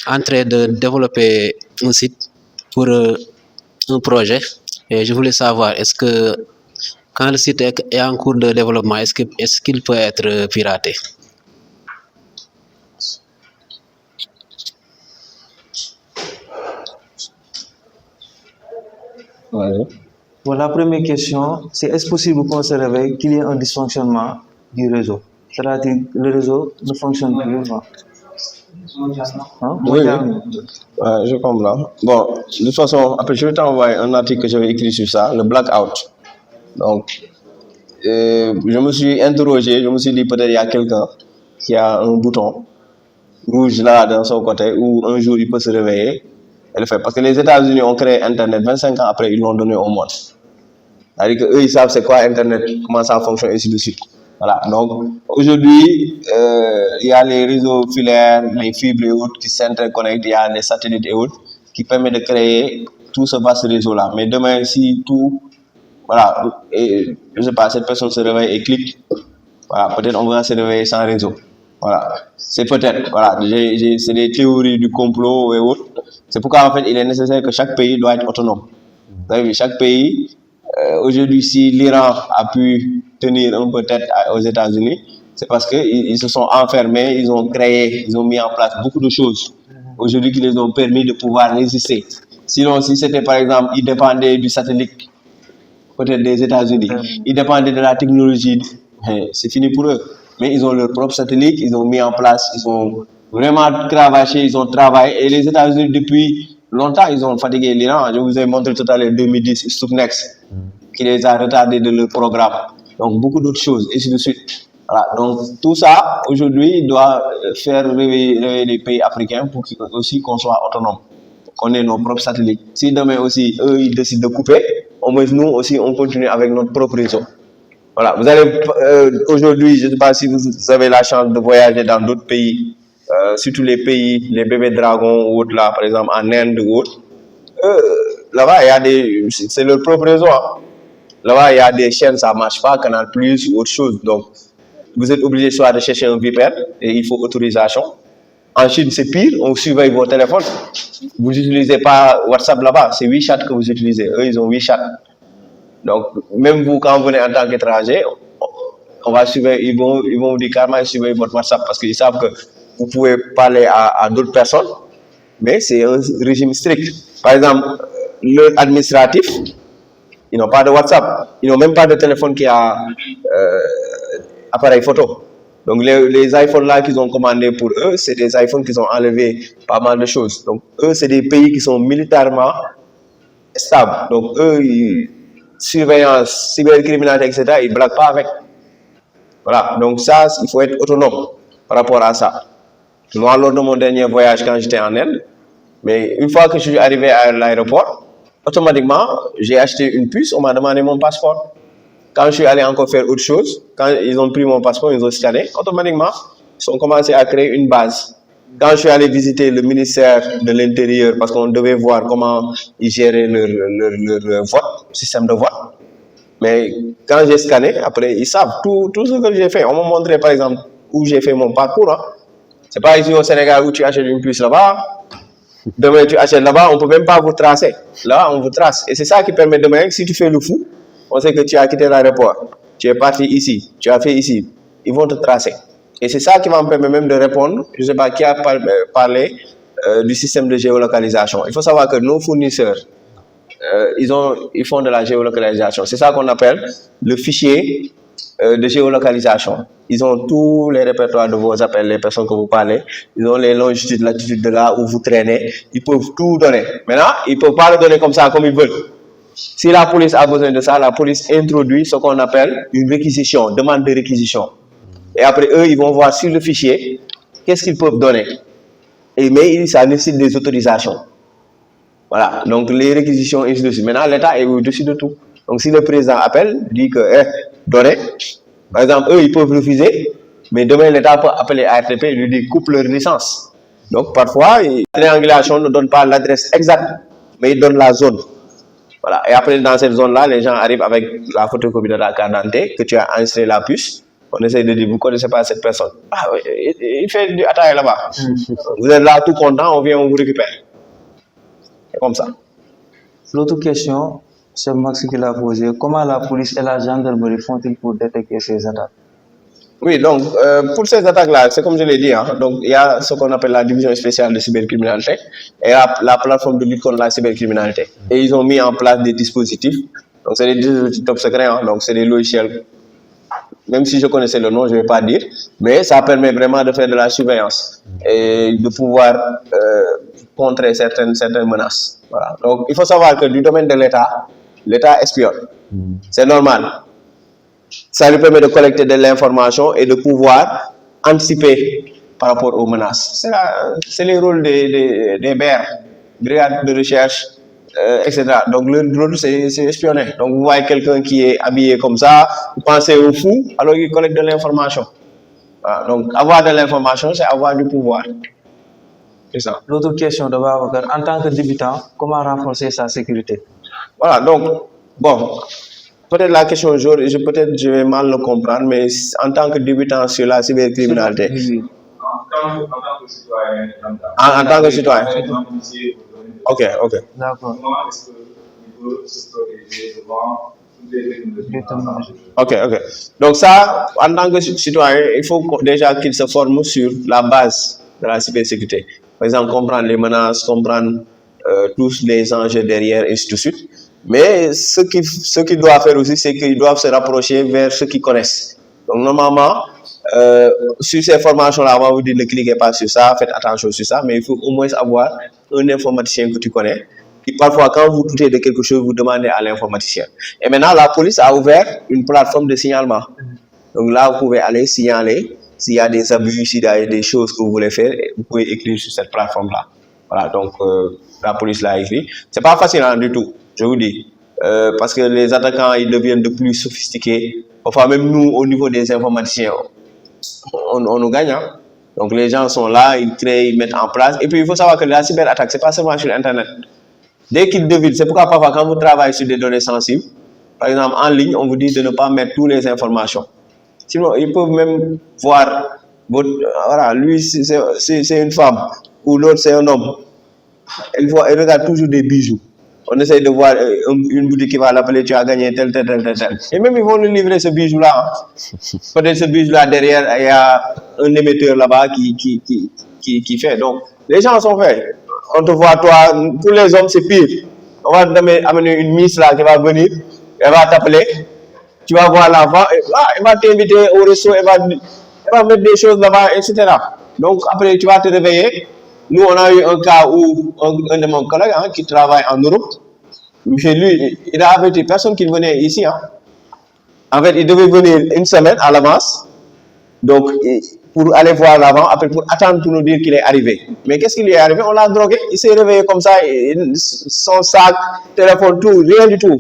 en train de développer un site pour un projet, et je voulais savoir, est-ce que quand le site est en cours de développement, est-ce qu'il peut être piraté? Bon, la première question, c'est est-ce possible qu'on se réveille qu'il y ait un dysfonctionnement du réseau? C'est-à-dire que le réseau ne fonctionne plus. Hein? Oui, je comprends. Bon, de toute façon, après, je vais t'envoyer un article que j'avais écrit sur ça, le blackout. Donc, je me suis interrogé, je me suis dit peut-être il y a quelqu'un qui a un bouton rouge là dans son côté où un jour il peut se réveiller et le faire. Parce que les États-Unis ont créé Internet 25 ans après, ils l'ont donné au monde. C'est-à-dire qu'eux, ils savent c'est quoi Internet, comment ça fonctionne, et ainsi de suite. Voilà, donc aujourd'hui, il y a les réseaux filaires, les fibres et autres qui s'interconnectent, il y a les satellites et autres qui permettent de créer tout ce vaste réseau-là. Mais demain, si tout, voilà, et, je sais pas, cette personne se réveille et clique, voilà, peut-être on va se réveiller sans réseau. Voilà, c'est peut-être, voilà, c'est des théories du complot et autres. C'est pourquoi en fait, il est nécessaire que chaque pays doit être autonome. Vous avez vu, chaque pays, aujourd'hui, si l'Iran a pu tenir un peu tête aux États-Unis, c'est parce qu'ils se sont enfermés, ils ont créé, ils ont mis en place beaucoup de choses aujourd'hui qui les ont permis de pouvoir résister. Sinon, si c'était par exemple, ils dépendaient du satellite, peut-être des États-Unis, ils dépendaient de la technologie, c'est fini pour eux. Mais ils ont leur propre satellite, ils ont mis en place, ils ont vraiment cravaché, ils ont travaillé. Et les États-Unis, depuis longtemps, ils ont fatigué l'Iran. Je vous ai montré tout à l'heure 2010, Stuxnet, qui les a retardés de leur programme. Donc, beaucoup d'autres choses, et ainsi de suite. Voilà. Donc, tout ça, aujourd'hui, doit faire réveiller les pays africains pour aussi qu'on soit autonome, qu'on ait nos propres satellites. Si demain aussi, eux, ils décident de couper, au moins nous aussi, on continue avec notre propre réseau. Voilà, vous allez aujourd'hui, je ne sais pas si vous avez la chance de voyager dans d'autres pays, surtout les pays, les bébés dragons ou autres là, par exemple en Inde ou autre. Là-bas, il y a c'est leur propre réseau. Hein. Là-bas, il y a des chaînes, ça ne marche pas, Canal Plus ou autre chose. Donc, vous êtes obligé soit de chercher un VPN et il faut autorisation. En Chine, c'est pire, on surveille vos téléphones. Vous n'utilisez pas WhatsApp là-bas, c'est WeChat que vous utilisez. Eux, ils ont WeChat. Donc, même vous, quand vous venez en tant qu'étranger, on va surveiller, ils vont vous dire carrément surveiller votre WhatsApp parce qu'ils savent que vous pouvez parler à d'autres personnes, mais c'est un régime strict. Par exemple, l'administratif, ils n'ont pas de WhatsApp, ils n'ont même pas de téléphone qui a appareil photo. Donc, les iPhones là qu'ils ont commandés pour eux, c'est des iPhones qui ont enlevé pas mal de choses. Donc, eux, c'est des pays qui sont militairement stables. Donc, eux, surveillance, cybercriminalité, etc., ils ne blaguent pas avec. Voilà, donc ça, il faut être autonome par rapport à ça. Moi, lors de mon dernier voyage, quand j'étais en Inde, mais une fois que je suis arrivé à l'aéroport, automatiquement, j'ai acheté une puce, on m'a demandé mon passeport. Quand je suis allé encore faire autre chose, quand ils ont pris mon passeport, ils ont scanné, automatiquement, ils ont commencé à créer une base. Quand je suis allé visiter le ministère de l'Intérieur, parce qu'on devait voir comment ils géraient leur vote, système de vote, mais quand j'ai scanné, après, ils savent tout ce que j'ai fait. On m'a montré, par exemple, où j'ai fait mon parcours. Hein. C'est pas ici au Sénégal où tu achètes une puce là-bas. Demain, tu achètes là-bas, on peut même pas vous tracer. Là, on vous trace. Et c'est ça qui permet demain, si tu fais le fou, on sait que tu as quitté l'aéroport. Tu es parti ici, tu as fait ici. Ils vont te tracer. Et c'est ça qui va me permettre même de répondre. Je ne sais pas qui a parlé du système de géolocalisation. Il faut savoir que nos fournisseurs, ils font de la géolocalisation. C'est ça qu'on appelle le fichier de géolocalisation. Ils ont tous les répertoires de vos appels, les personnes que vous parlez. Ils ont les longitudes, latitudes de là où vous traînez. Ils peuvent tout donner. Maintenant, ils ne peuvent pas le donner comme ça, comme ils veulent. Si la police a besoin de ça, la police introduit ce qu'on appelle une réquisition, demande de réquisition. Et après, eux, ils vont voir sur le fichier qu'est-ce qu'ils peuvent donner. Mais ça nécessite des autorisations. Voilà, donc les réquisitions, ainsi de suite. Maintenant, l'État est au-dessus de tout. Donc, si le président appelle, dit que, donnez, par exemple, eux, ils peuvent refuser, mais demain, l'État peut appeler ARTP et lui dire coupe leur licence. Donc, parfois, la triangulation ne donne pas l'adresse exacte, mais il donne la zone. Voilà, et après, dans cette zone-là, les gens arrivent avec la photocopie de la carte d'identité, que tu as enregistré la puce. On essaie de dire, vous ne connaissez pas cette personne. Ah, il fait du attaque là-bas. Vous êtes là tout content, on vient, on vous récupère. C'est comme ça. L'autre question, c'est Max qui l'a posée. Comment la police et la gendarmerie font-ils pour détecter ces attaques? Oui, donc, pour ces attaques-là, c'est comme je l'ai dit, hein, donc il y a ce qu'on appelle la division spéciale de cybercriminalité et la plateforme de lutte contre la cybercriminalité. Et ils ont mis en place des dispositifs. Donc, c'est des dispositifs top secrets, hein, donc c'est des logiciels. Même si je connaissais le nom, je ne vais pas dire, mais ça permet vraiment de faire de la surveillance et de pouvoir contrer certaines menaces. Voilà. Donc, il faut savoir que du domaine de l'État, l'État espionne. C'est normal. Ça lui permet de collecter de l'information et de pouvoir anticiper par rapport aux menaces. C'est les rôles des BR, brigades de recherche, etc. Donc, le rôle, c'est espionner. Donc, vous voyez quelqu'un qui est habillé comme ça, vous pensez au fou, alors il collecte de l'information. Voilà. Donc, avoir de l'information, c'est avoir du pouvoir. C'est ça. L'autre question de Babacar, en tant que débutant, comment renforcer sa sécurité? Voilà, donc, bon, peut-être la question, peut-être je vais mal le comprendre, mais en tant que débutant sur la cybercriminalité. En tant que citoyen. Ok. D'accord. Ok. Donc ça, en tant que citoyen, il faut déjà qu'il se forme sur la base de la cybersécurité. Par exemple, comprendre les menaces, comprendre tous les enjeux derrière, et ainsi de suite. Mais ce qu'il doit faire aussi, c'est qu'ils doivent se rapprocher vers ceux qui connaissent. Donc normalement, sur ces formations-là, on va vous dire ne cliquez pas sur ça, faites attention sur ça, mais il faut au moins avoir un informaticien que tu connais. Qui parfois, quand vous doutez de quelque chose, vous demandez à l'informaticien. Et maintenant, la police a ouvert une plateforme de signalement. Donc là, vous pouvez aller signaler s'il y a des abus, s'il y a des choses que vous voulez faire, vous pouvez écrire sur cette plateforme-là. Voilà, donc la police l'a écrit. C'est pas facile hein, du tout, je vous dis. Parce que les attaquants, ils deviennent de plus sophistiqués. Parfois, même nous, au niveau des informaticiens, on nous gagne. Hein. Donc les gens sont là, ils créent, ils mettent en place. Et puis, il faut savoir que la cyberattaque, c'est pas seulement sur Internet. Dès qu'ils devinent, c'est pourquoi parfois, quand vous travaillez sur des données sensibles, par exemple, en ligne, on vous dit de ne pas mettre toutes les informations. Sinon, ils peuvent même voir, voilà, lui, c'est une femme, ou l'autre, c'est un homme. Elle regarde toujours des bijoux. On essaie de voir une boutique qui va l'appeler, tu as gagné tel. Et même, ils vont lui livrer ce bijou-là. Hein. Peut-être ce bijou-là, derrière, il y a un émetteur là-bas qui fait. Donc, les gens sont faits. On te voit, toi, pour les hommes, c'est pire. On va amener une miss là qui va venir, elle va t'appeler, tu vas voir l'enfant, elle va t'inviter au resto, elle va mettre des choses là-bas, etc. Donc après, tu vas te réveiller. Nous, on a eu un cas où un de mon collègues qui travaille en Europe, chez lui, il a averti personne qui venait ici. Hein. En fait, il devait venir une semaine à l'avance. Donc, pour aller voir l'avant, après pour attendre pour nous dire qu'il est arrivé. Mais qu'est-ce qu'il est arrivé? On l'a drogué, il s'est réveillé comme ça, son sac, téléphone, tout, rien du tout.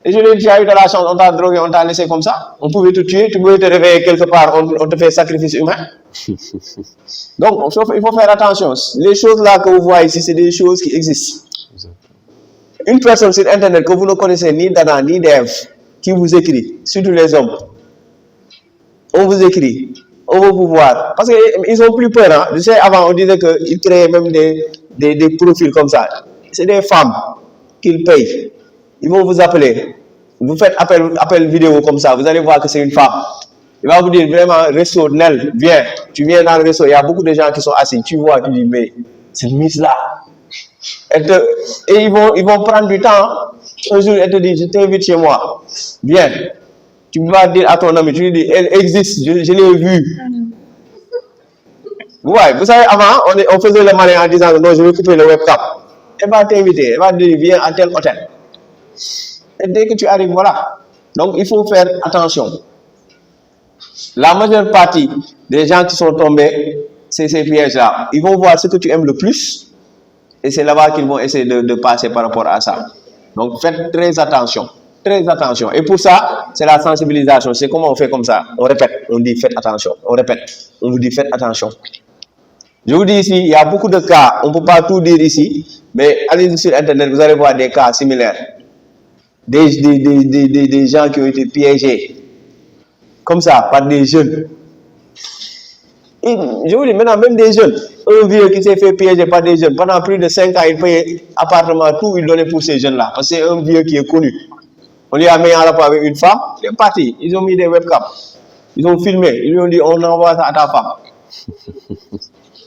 Et je lui ai dit, tu as eu de la chance, on t'a drogué, on t'a laissé comme ça. On pouvait te tuer, tu pouvais te réveiller quelque part, on te fait sacrifice humain. Donc, il faut faire attention. Les choses là que vous voyez ici, c'est des choses qui existent. Une personne sur Internet que vous ne connaissez ni d'Adam ni d'Ève, qui vous écrit, surtout les hommes. On vous écrit, on veut vous voir. Parce qu'ils ont plus peur. Hein. Je sais, avant, on disait qu'ils créaient même des profils comme ça. C'est des femmes qu'ils payent. Ils vont vous appeler. Vous faites appel vidéo comme ça, vous allez voir que c'est une femme. Il va vous dire vraiment, resto, Nel, viens. Tu viens dans le resto, il y a beaucoup de gens qui sont assis. Tu vois, tu dis, mais cette Miss-là. Et ils vont prendre du temps. Un jour, elle te dit, je t'invite chez moi. Viens. Tu vas dire à ton ami, tu lui dis, elle existe, je l'ai vue. Ouais, vous savez, avant, on faisait le malin en disant, non, je vais couper le webcam. Elle va t'inviter, elle va te dire, viens à tel hôtel. Et dès que tu arrives, voilà. Donc, il faut faire attention. La majeure partie des gens qui sont tombés, c'est ces pièges-là. Ils vont voir ce que tu aimes le plus. Et c'est là-bas qu'ils vont essayer de passer par rapport à ça. Donc, faites très attention. Très attention. Et pour ça, c'est la sensibilisation. C'est comment on fait comme ça. On répète. On dit faites attention. On répète. On vous dit faites attention. Je vous dis ici, il y a beaucoup de cas. On ne peut pas tout dire ici. Mais allez sur Internet, vous allez voir des cas similaires. Des gens qui ont été piégés. Comme ça, par des jeunes. Et je vous dis, maintenant, même des jeunes. Un vieux qui s'est fait piéger par des jeunes. Pendant plus de 5 ans, il payait appartement, tout, il donnait pour ces jeunes-là. Parce que c'est un vieux qui est connu. On lui a mis en rapport avec une femme, il est parti. Ils ont mis des webcams. Ils ont filmé. Ils lui ont dit, on envoie ça à ta femme.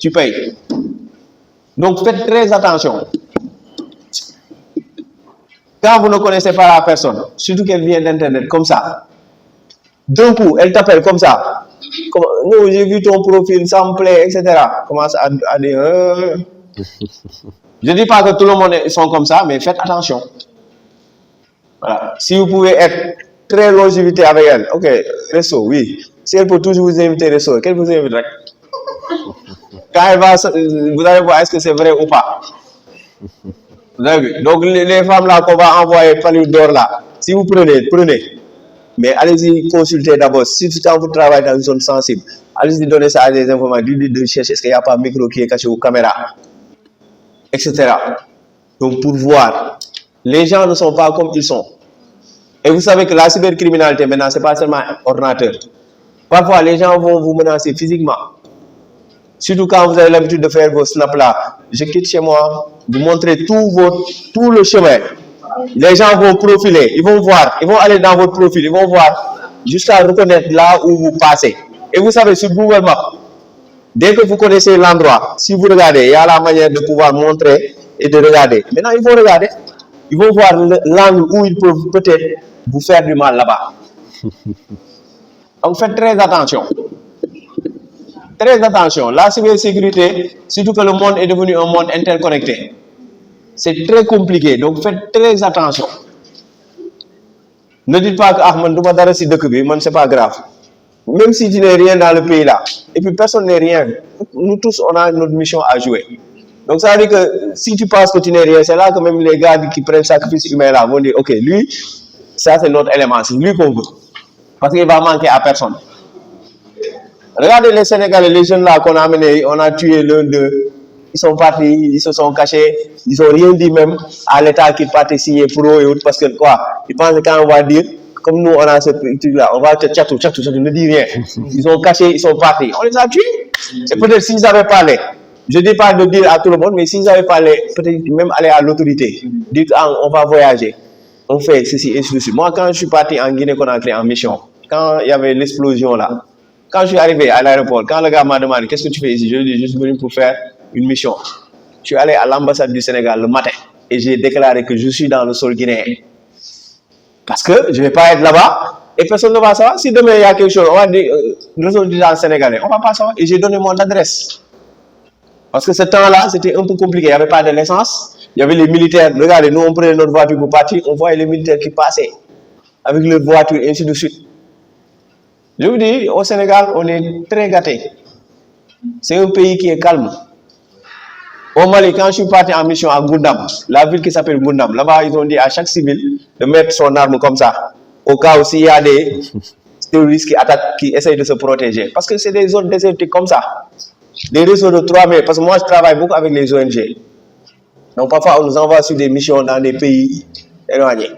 Tu payes. Donc, faites très attention. Quand vous ne connaissez pas la personne, surtout qu'elle vient d'Internet, comme ça, d'un coup, elle t'appelle comme ça. Non, j'ai vu ton profil, ça me plaît, etc. Commence à dire... Je ne dis pas que tout le monde sont comme ça, mais faites attention. Voilà. Si vous pouvez être très longévité avec elle, ok, resto, oui. Si elle peut toujours vous inviter resto, qu'elle vous inviterait. Quand elle va, vous allez voir est-ce que c'est vrai ou pas. Vous avez vu? Donc les femmes là qu'on va envoyer par le d'or là, si vous prenez. Mais allez-y consulter d'abord. Surtout quand vous travaillez dans une zone sensible, allez-y donner ça à des informations, de chercher est-ce qu'il n'y a pas un micro qui est caché aux caméras, etc. Donc pour voir. Les gens ne sont pas comme ils sont. Et vous savez que la cybercriminalité, maintenant, ce n'est pas seulement ordinateur. Parfois, les gens vont vous menacer physiquement. Surtout quand vous avez l'habitude de faire vos snaps là. Je quitte chez moi, vous montrez tout le chemin. Les gens vont profiler, ils vont voir, ils vont aller dans votre profil, ils vont voir jusqu'à reconnaître là où vous passez. Et vous savez, sur Google Maps, dès que vous connaissez l'endroit, si vous regardez, il y a la manière de pouvoir montrer et de regarder. Maintenant, ils vont regarder. Ils vont voir l'angle où ils peuvent peut-être vous faire du mal là-bas. Donc faites très attention. Très attention. La cybersécurité, surtout que le monde est devenu un monde interconnecté. C'est très compliqué. Donc faites très attention. Ne dites pas que Ahmed Doumadara si Dokubi, c'est pas grave. Même si tu n'es rien dans le pays là, et puis personne n'est rien, nous tous on a notre mission à jouer. Donc ça veut dire que si tu penses que tu n'es rien, c'est là que même les gars qui prennent sacrifice humain là vont dire ok, lui, ça c'est notre élément, c'est lui qu'on veut. Parce qu'il va manquer à personne. Regardez les Sénégalais, les jeunes là qu'on a amenés, on a tué l'un d'eux. Ils sont partis, ils se sont cachés, ils n'ont rien dit même à l'État qu'ils partaient signer pour eux et autres parce que quoi, ils pensent que quand on va dire, comme nous on a ce truc là, on va tchatou, ne dis rien. Ils ont caché, ils sont partis. On les a tués. Et peut-être s'ils avaient parlé, je ne dis pas de dire à tout le monde, mais s'ils avaient parlé, peut-être même aller à l'autorité, dire on va voyager, on fait ceci et ceci. Moi quand je suis parti en Guinée-Conakry en mission, quand il y avait l'explosion là, quand je suis arrivé à l'aéroport, quand le gars m'a demandé qu'est-ce que tu fais ici, je lui ai dit je suis venu pour faire une mission. Je suis allé à l'ambassade du Sénégal le matin et j'ai déclaré que je suis dans le sol guinéen. Parce que je ne vais pas être là-bas et personne ne va savoir. Si demain il y a quelque chose, on va dire ressortissant sénégalais, on ne va pas savoir. Et j'ai donné mon adresse. Parce que ce temps-là, c'était un peu compliqué. Il n'y avait pas de l'essence. Il y avait les militaires. Regardez, nous on prenait notre voiture pour partir. On voyait les militaires qui passaient avec leur voiture et ainsi de suite. Je vous dis, au Sénégal, on est très gâtés. C'est un pays qui est calme. Au Mali, quand je suis parti en mission à Goundam, la ville qui s'appelle Goundam, là-bas, ils ont dit à chaque civil de mettre son arme comme ça, au cas où s'il y a des terroristes qui attaquent, qui essayent de se protéger. Parce que c'est des zones désertiques comme ça. Des réseaux de 3 mètres. Parce que moi, je travaille beaucoup avec les ONG. Donc, parfois, on nous envoie sur des missions dans des pays éloignés.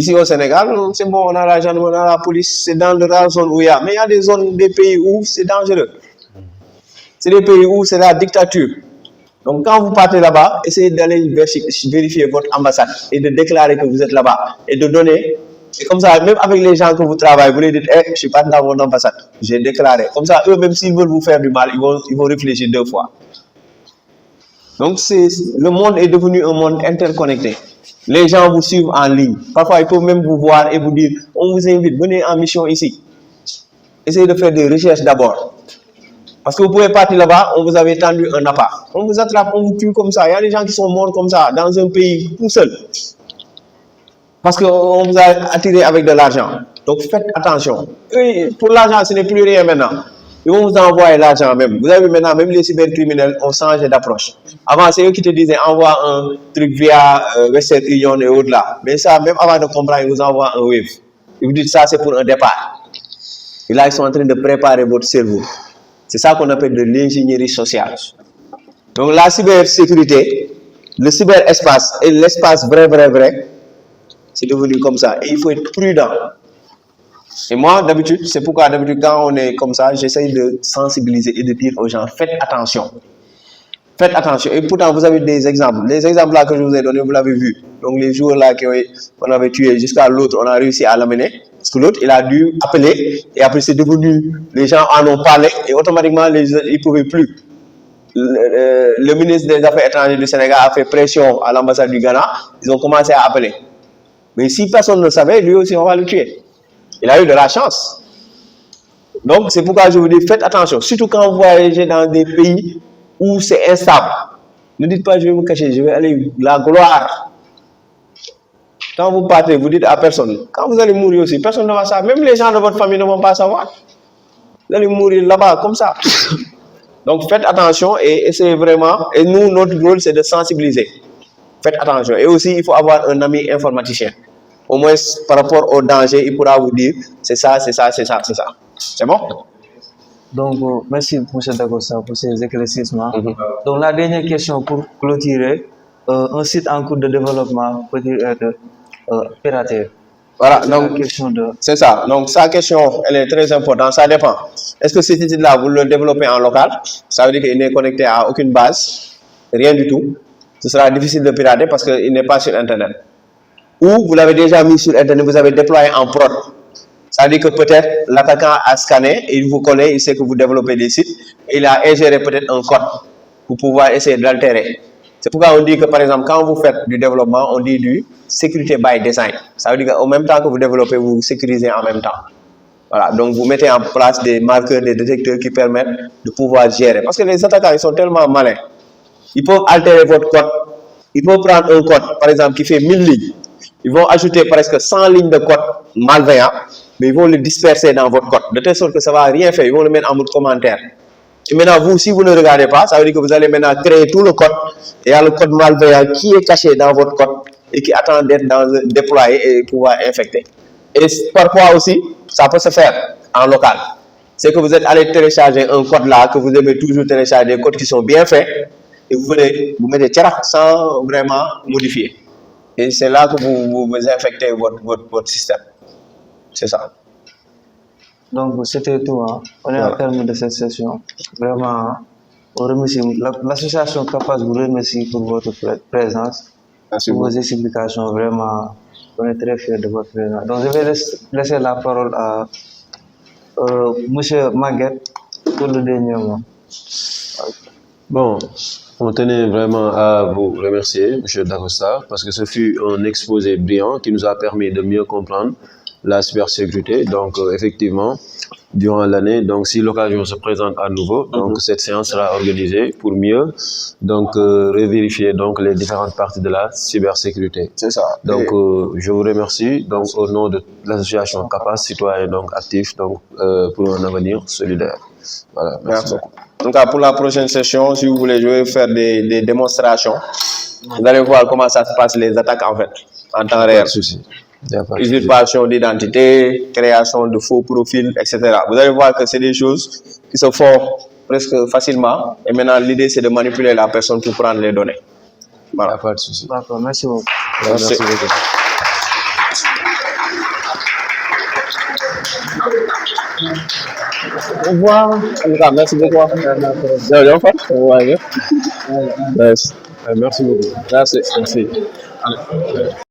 Ici au Sénégal, c'est bon, on a la gendarmerie, on a la police, c'est dans de rares zones où il y a. Mais il y a des zones, des pays où c'est dangereux. C'est des pays où c'est la dictature. Donc quand vous partez là-bas, essayez d'aller vérifier votre ambassade et de déclarer que vous êtes là-bas et de donner. Et comme ça, même avec les gens que vous travaillez, vous les dites, je suis pas dans mon ambassade, j'ai déclaré. Comme ça, eux, même s'ils veulent vous faire du mal, ils vont réfléchir 2 fois. Donc le monde est devenu un monde interconnecté. Les gens vous suivent en ligne. Parfois, ils peuvent même vous voir et vous dire, on vous invite, venez en mission ici. Essayez de faire des recherches d'abord. Parce que vous pouvez partir là-bas, on vous avait tendu un appât. On vous attrape, on vous tue comme ça. Il y a des gens qui sont morts comme ça, dans un pays tout seul. Parce qu'on vous a attiré avec de l'argent. Donc faites attention. Et pour l'argent, ce n'est plus rien maintenant. Ils vont vous envoyer l'argent même. Vous avez vu maintenant, même les cybercriminels ont changé d'approche. Avant, c'est eux qui te disaient, envoie un truc via Western Union et au-delà. Mais ça, même avant de comprendre, ils vous envoient un wave. Ils vous disent ça, c'est pour un départ. Et là, ils sont en train de préparer votre cerveau. C'est ça qu'on appelle de l'ingénierie sociale. Donc la cybersécurité, le cyberespace et l'espace vrai, c'est devenu comme ça. Et il faut être prudent. Et moi, d'habitude, c'est pourquoi d'habitude, quand on est comme ça, j'essaye de sensibiliser et de dire aux gens, faites attention. Faites attention. Et pourtant, vous avez des exemples. Les exemples là que je vous ai donnés, vous l'avez vu. Donc les jours là qu'on avait tué jusqu'à l'autre, on a réussi à l'amener. Parce que l'autre, il a dû appeler. Et après, c'est devenu, les gens en ont parlé. Et automatiquement, ils ne pouvaient plus. Le ministre des Affaires étrangères du Sénégal a fait pression à l'ambassade du Ghana. Ils ont commencé à appeler. Mais si personne ne le savait, lui aussi, on va le tuer. Il a eu de la chance. Donc, c'est pourquoi je vous dis, faites attention. Surtout quand vous voyagez dans des pays où c'est instable. Ne dites pas, je vais me cacher, je vais aller la gloire. Quand vous partez, vous dites à personne. Quand vous allez mourir aussi, personne ne va savoir. Même les gens de votre famille ne vont pas savoir. Vous allez mourir là-bas, comme ça. Donc, faites attention et essayez vraiment. Et nous, notre rôle, c'est de sensibiliser. Faites attention. Et aussi, il faut avoir un ami informaticien. Au moins, par rapport au danger, il pourra vous dire, c'est ça, c'est ça, c'est ça, c'est ça. C'est bon? Donc, merci M. Dagosta pour ces éclaircissements. Donc, la dernière question pour clôturer, un site en cours de développement peut-il être piraté? Voilà, donc question de... c'est ça. Donc, sa question, elle est très importante. Ça dépend. Est-ce que ce site-là, vous le développez en local? Ça veut dire qu'il n'est connecté à aucune base, rien du tout. Ce sera difficile de pirater parce qu'il n'est pas sur Internet. Ou vous l'avez déjà mis sur Internet, vous avez déployé en prod. Ça veut dire que peut-être l'attaquant a scanné, il vous connaît, il sait que vous développez des sites, et il a ingéré peut-être un code pour pouvoir essayer d'altérer. C'est pourquoi on dit que, par exemple, quand vous faites du développement, on dit du sécurité by design. Ça veut dire qu'au même temps que vous développez, vous sécurisez en même temps. Voilà, donc vous mettez en place des marqueurs, des détecteurs qui permettent de pouvoir gérer. Parce que les attaquants, ils sont tellement malins. Ils peuvent altérer votre code. Ils peuvent prendre un code, par exemple, qui fait 1000 lignes. Ils vont ajouter presque 100 lignes de code malveillant, mais ils vont le disperser dans votre code, de telle sorte que ça ne va rien faire. Ils vont le mettre en mode commentaire. Et maintenant, vous, si vous ne regardez pas, ça veut dire que vous allez maintenant créer tout le code. Et il y a le code malveillant qui est caché dans votre code et qui attend d'être déployé et pouvoir infecter. Et parfois aussi, ça peut se faire en local. C'est que vous êtes allé télécharger un code là, que vous aimez toujours télécharger des codes qui sont bien faits, et vous mettez tchara sans vraiment modifier. Et c'est là que vous infectez votre système. C'est ça. Donc, c'était tout. Hein. On est au terme de cette session. Vraiment, on remercie. L'association CAPAS vous remercie pour votre présence, Merci pour vos explications. Vraiment, on est très fiers de votre présence. Donc, je vais laisser la parole à M. Maguette pour le dernier mot. Bon, on tenait vraiment à vous remercier, M. Dagosta, parce que ce fut un exposé brillant qui nous a permis de mieux comprendre la cybersécurité. Donc, effectivement, durant l'année, donc si l'occasion se présente à nouveau, donc cette séance sera organisée pour mieux donc revérifier donc les différentes parties de la cybersécurité. C'est ça. Donc, je vous remercie donc au nom de l'association CAPAS, citoyen donc actif donc pour un avenir solidaire. Voilà, merci beaucoup. Donc, pour la prochaine session, si vous voulez, je vais faire des démonstrations. Vous allez voir comment ça se passe, les attaques en fait, en temps réel. Pas de souci. Usurpation d'identité, création de faux profils, etc. Vous allez voir que c'est des choses qui se font presque facilement. Et maintenant, l'idée, c'est de manipuler la personne pour prendre les données. Voilà. Pas de souci. D'accord, merci beaucoup. Merci beaucoup. Au revoir. En tout cas, merci beaucoup. Jërëjëf. Ouais, Merci beaucoup. merci. Merci.